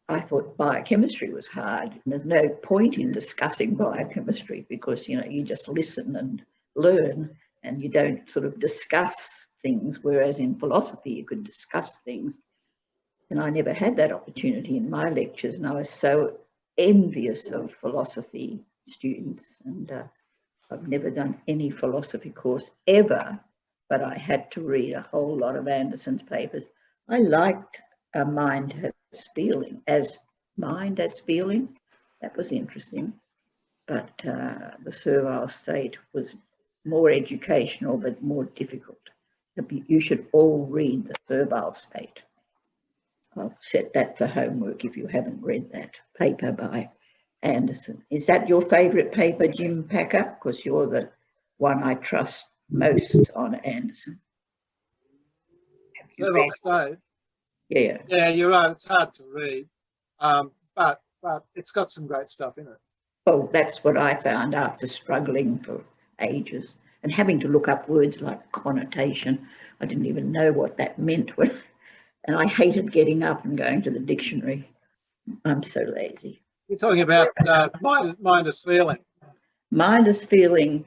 I thought biochemistry was hard. And there's no point in discussing biochemistry because, you just listen and learn, and you don't sort of discuss things, whereas in philosophy you could discuss things. And I never had that opportunity in my lectures, and I was so envious of philosophy students. And I've never done any philosophy course ever, but I had to read a whole lot of Anderson's papers. I liked Mind as Feeling. That was interesting. But The Servile State was more educational, but more difficult. You should all read The Servile State. I'll set that for homework if you haven't read that paper by Anderson. Is that your favourite paper, Jim Packer? Because you're the one I trust most on Anderson. Servile State. Yeah. Yeah, you're right. It's hard to read, but it's got some great stuff in it. Oh, that's what I found after struggling for ages and having to look up words like connotation. I didn't even know what that meant, and I hated getting up and going to the dictionary. I'm so lazy. You're talking about Mind as Feeling. Mind as Feeling,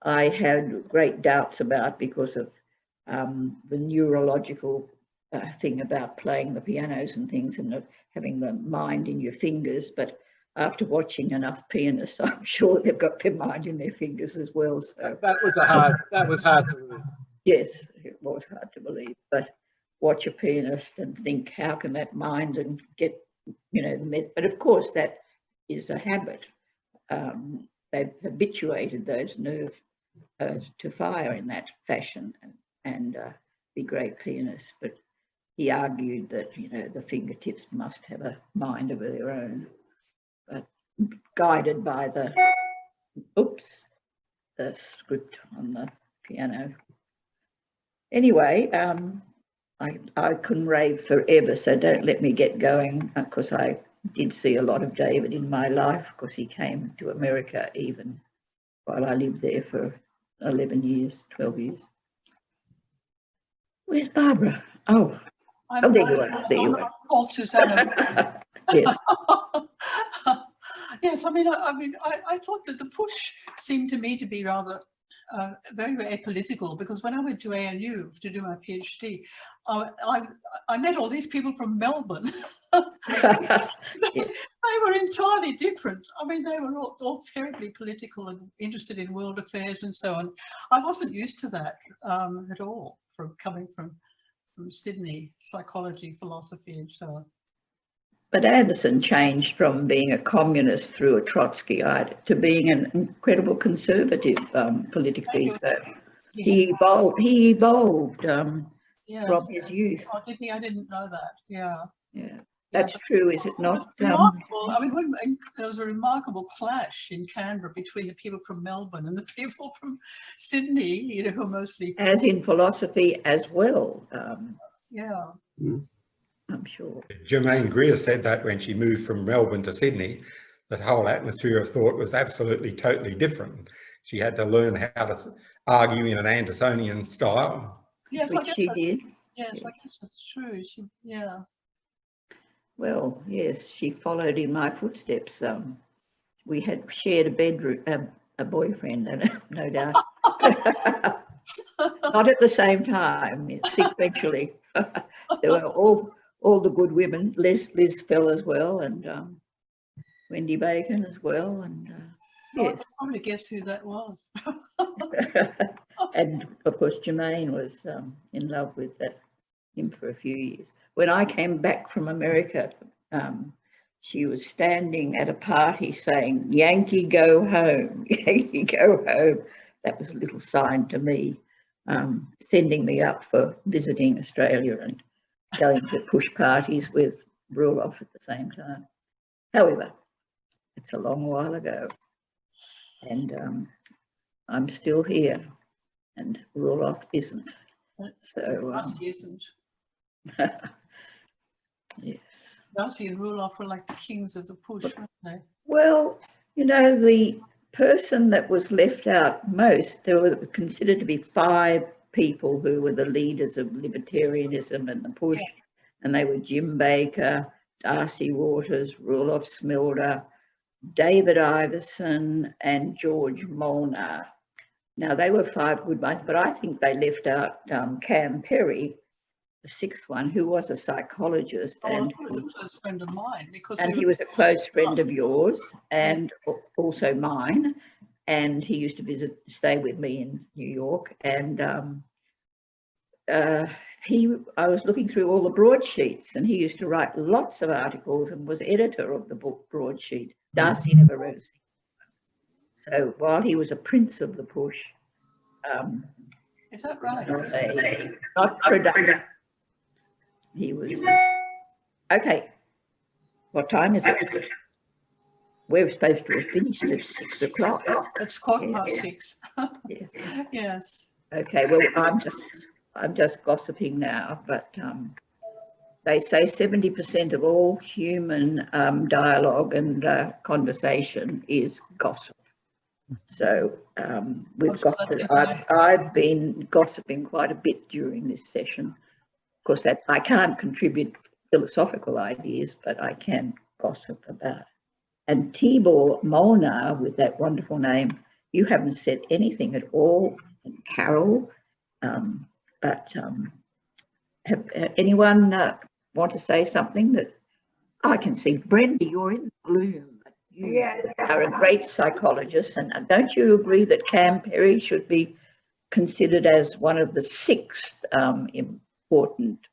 I had great doubts about because of the neurological thing about playing the pianos and things and having the mind in your fingers. But after watching enough pianists, I'm sure they've got their mind in their fingers as well. So that was hard to read. Yes, it was hard to believe. But watch a pianist and think, how can that mind and get, but of course that is a habit. They've habituated those nerves to fire in that fashion and be great pianists. But he argued that, the fingertips must have a mind of their own, but guided by the script on the piano. Anyway, I can rave forever, so don't let me get going, because I did see a lot of David in my life, because he came to America even while I lived there for 11 years, 12 years. Where's Barbara? Oh, Oh, there you are. There you are. Called Susanna. Yes. Yes, I mean, I thought that the push seemed to me to be rather very, very apolitical, because when I went to ANU to do my PhD, I met all these people from Melbourne. Yes. They were entirely different. I mean, they were all terribly political and interested in world affairs and so on. I wasn't used to that at all, from coming from Sydney, psychology, philosophy and so on. But Anderson changed from being a communist through a Trotskyite to being an incredible conservative politically. So he evolved Yes. from his youth. Oh, did he? I didn't know that. Yeah. Yeah, that's true, is it not? Remarkable. I mean, there was a remarkable clash in Canberra between the people from Melbourne and the people from Sydney, you know, who are mostly... As in philosophy as well. Yeah. I'm sure. Germaine Greer said that when she moved from Melbourne to Sydney, that whole atmosphere of thought was absolutely, totally different. She had to learn how to argue in an Andersonian style. Yes, which she did. Yes, I guess that's true. Yeah. Well, yes, she followed in my footsteps. We had shared a bedroom, a boyfriend, and no doubt. Not at the same time, sequentially. There were all the good women. Liz fell as well, and Wendy Bacon as well, and I yes. can probably guess who that was. And of course, Germaine was in love with him for a few years. When I came back from America, she was standing at a party saying, "Yankee, go home, Yankee, go home." That was a little sign to me, sending me up for visiting Australia and going to push parties with Ruloff at the same time. However, it's a long while ago, and I'm still here, and Ruloff isn't. So Darcy isn't. Yes. Darcy and Ruloff were like the kings of the push, weren't they? Well, you know, the person that was left out most, there were considered to be 5 people who were the leaders of libertarianism and the push, and they were Jim Baker, Darcy Waters, Ruloff Smilder, David Iverson, and George Molnar. Now, they were 5 good ones, but I think they left out Cam Perry, the 6th one, who was a psychologist. And he was a close friend of mine. He was a close friend of yours and also mine. And he used to stay with me in New York. And I was looking through all the broadsheets, and he used to write lots of articles and was editor of the book broadsheet. Darcy never wrote a single one. So while he was a prince of the push, is that right? Not productive. He was okay. What time is it? We're supposed to have finished at 6 o'clock. It's 6:15. Yes. Yes. Okay. Well, I'm just gossiping now, but they say 70% of all human dialogue and conversation is gossip. So I've been gossiping quite a bit during this session. Of course, that I can't contribute philosophical ideas, but I can gossip about. And Tibor Molnar, with that wonderful name, you haven't said anything at all. And Carol, but have anyone want to say something? That I can see, Brenda, you're in gloom. You are a great psychologist, and don't you agree that Cam Perry should be considered as one of the 6 important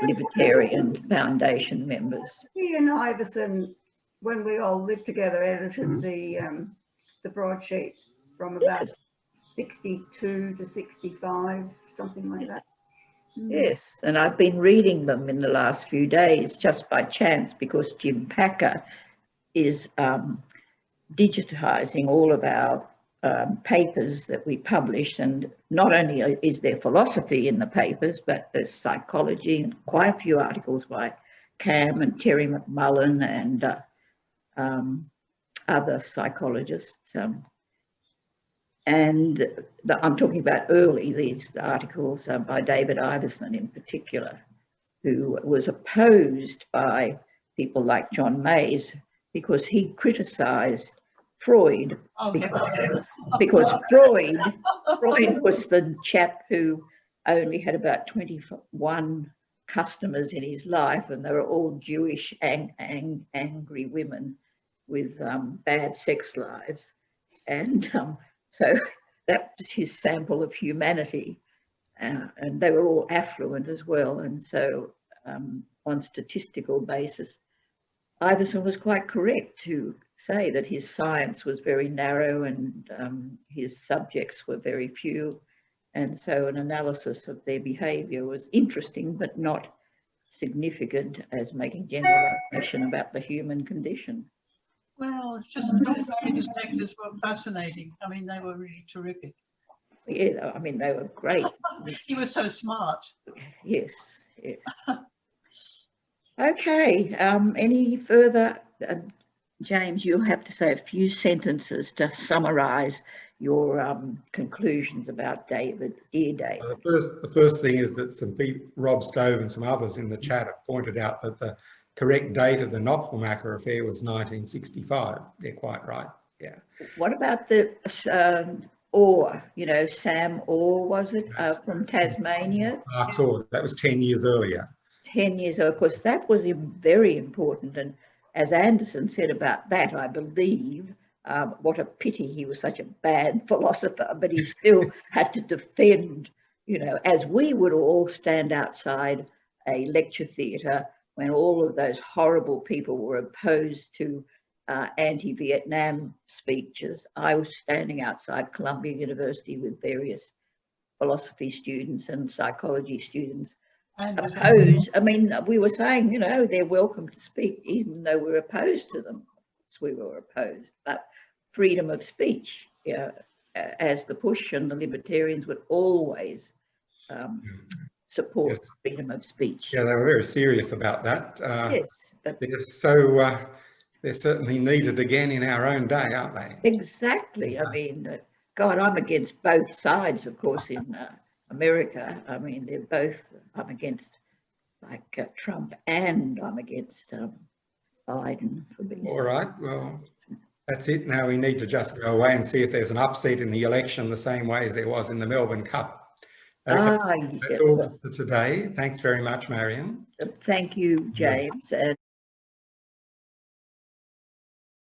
Libertarian Foundation members? He and Iverson, when we all lived together, edited the broadsheet from about 62 to 65, something like that. Yes, and I've been reading them in the last few days just by chance, because Jim Packer is digitizing all of our papers that we publish, and not only is there philosophy in the papers, but there's psychology and quite a few articles by Cam and Terry McMullen and other psychologists. And I'm talking about these articles by David Iverson in particular. who was opposed by people like John Mays because he criticised Freud, because Freud was the chap who only had about 21 customers in his life, and they were all Jewish angry women with bad sex lives. And so that was his sample of humanity. And they were all affluent as well. And so on statistical basis, Iverson was quite correct to say that his science was very narrow and his subjects were very few. And so an analysis of their behaviour was interesting, but not significant as making generalisation about the human condition. Well, it's just his lectures were fascinating. I mean, they were really terrific. Yeah, I mean, they were great. He was so smart. Yes, yes. Okay, any further, James, you'll have to say a few sentences to summarise your conclusions about David, dear David. The first thing is that some people, Rob Stove and some others in the chat have pointed out that the correct date of the Knopfelmacher affair was 1965. They're quite right, yeah. What about the Orr, you know, Sam Orr, was it, from Tasmania? Mark's Orr, that was 10 years earlier. 10 years ago, of course, that was very important. And as Anderson said about that, I believe, what a pity he was such a bad philosopher, but he still had to defend, you know, as we would all stand outside a lecture theatre when all of those horrible people were opposed to anti-Vietnam speeches. I was standing outside Columbia University with various philosophy students and psychology students opposed. I mean, we were saying, you know, they're welcome to speak, even though we're opposed to them. We were opposed, but freedom of speech, as the Push and the Libertarians would always support freedom of speech. Yeah, they were very serious about that. Yes, but they're certainly needed again in our own day, aren't they? Exactly. I mean, God, I'm against both sides, of course, in America. I mean, they're both, I'm against like Trump, and I'm against Biden for being. All right, well, that's it. Now we need to just go away and see if there's an upset in the election the same way as there was in the Melbourne Cup. Okay, that's all for today. Thanks very much, Marion. Thank you, James.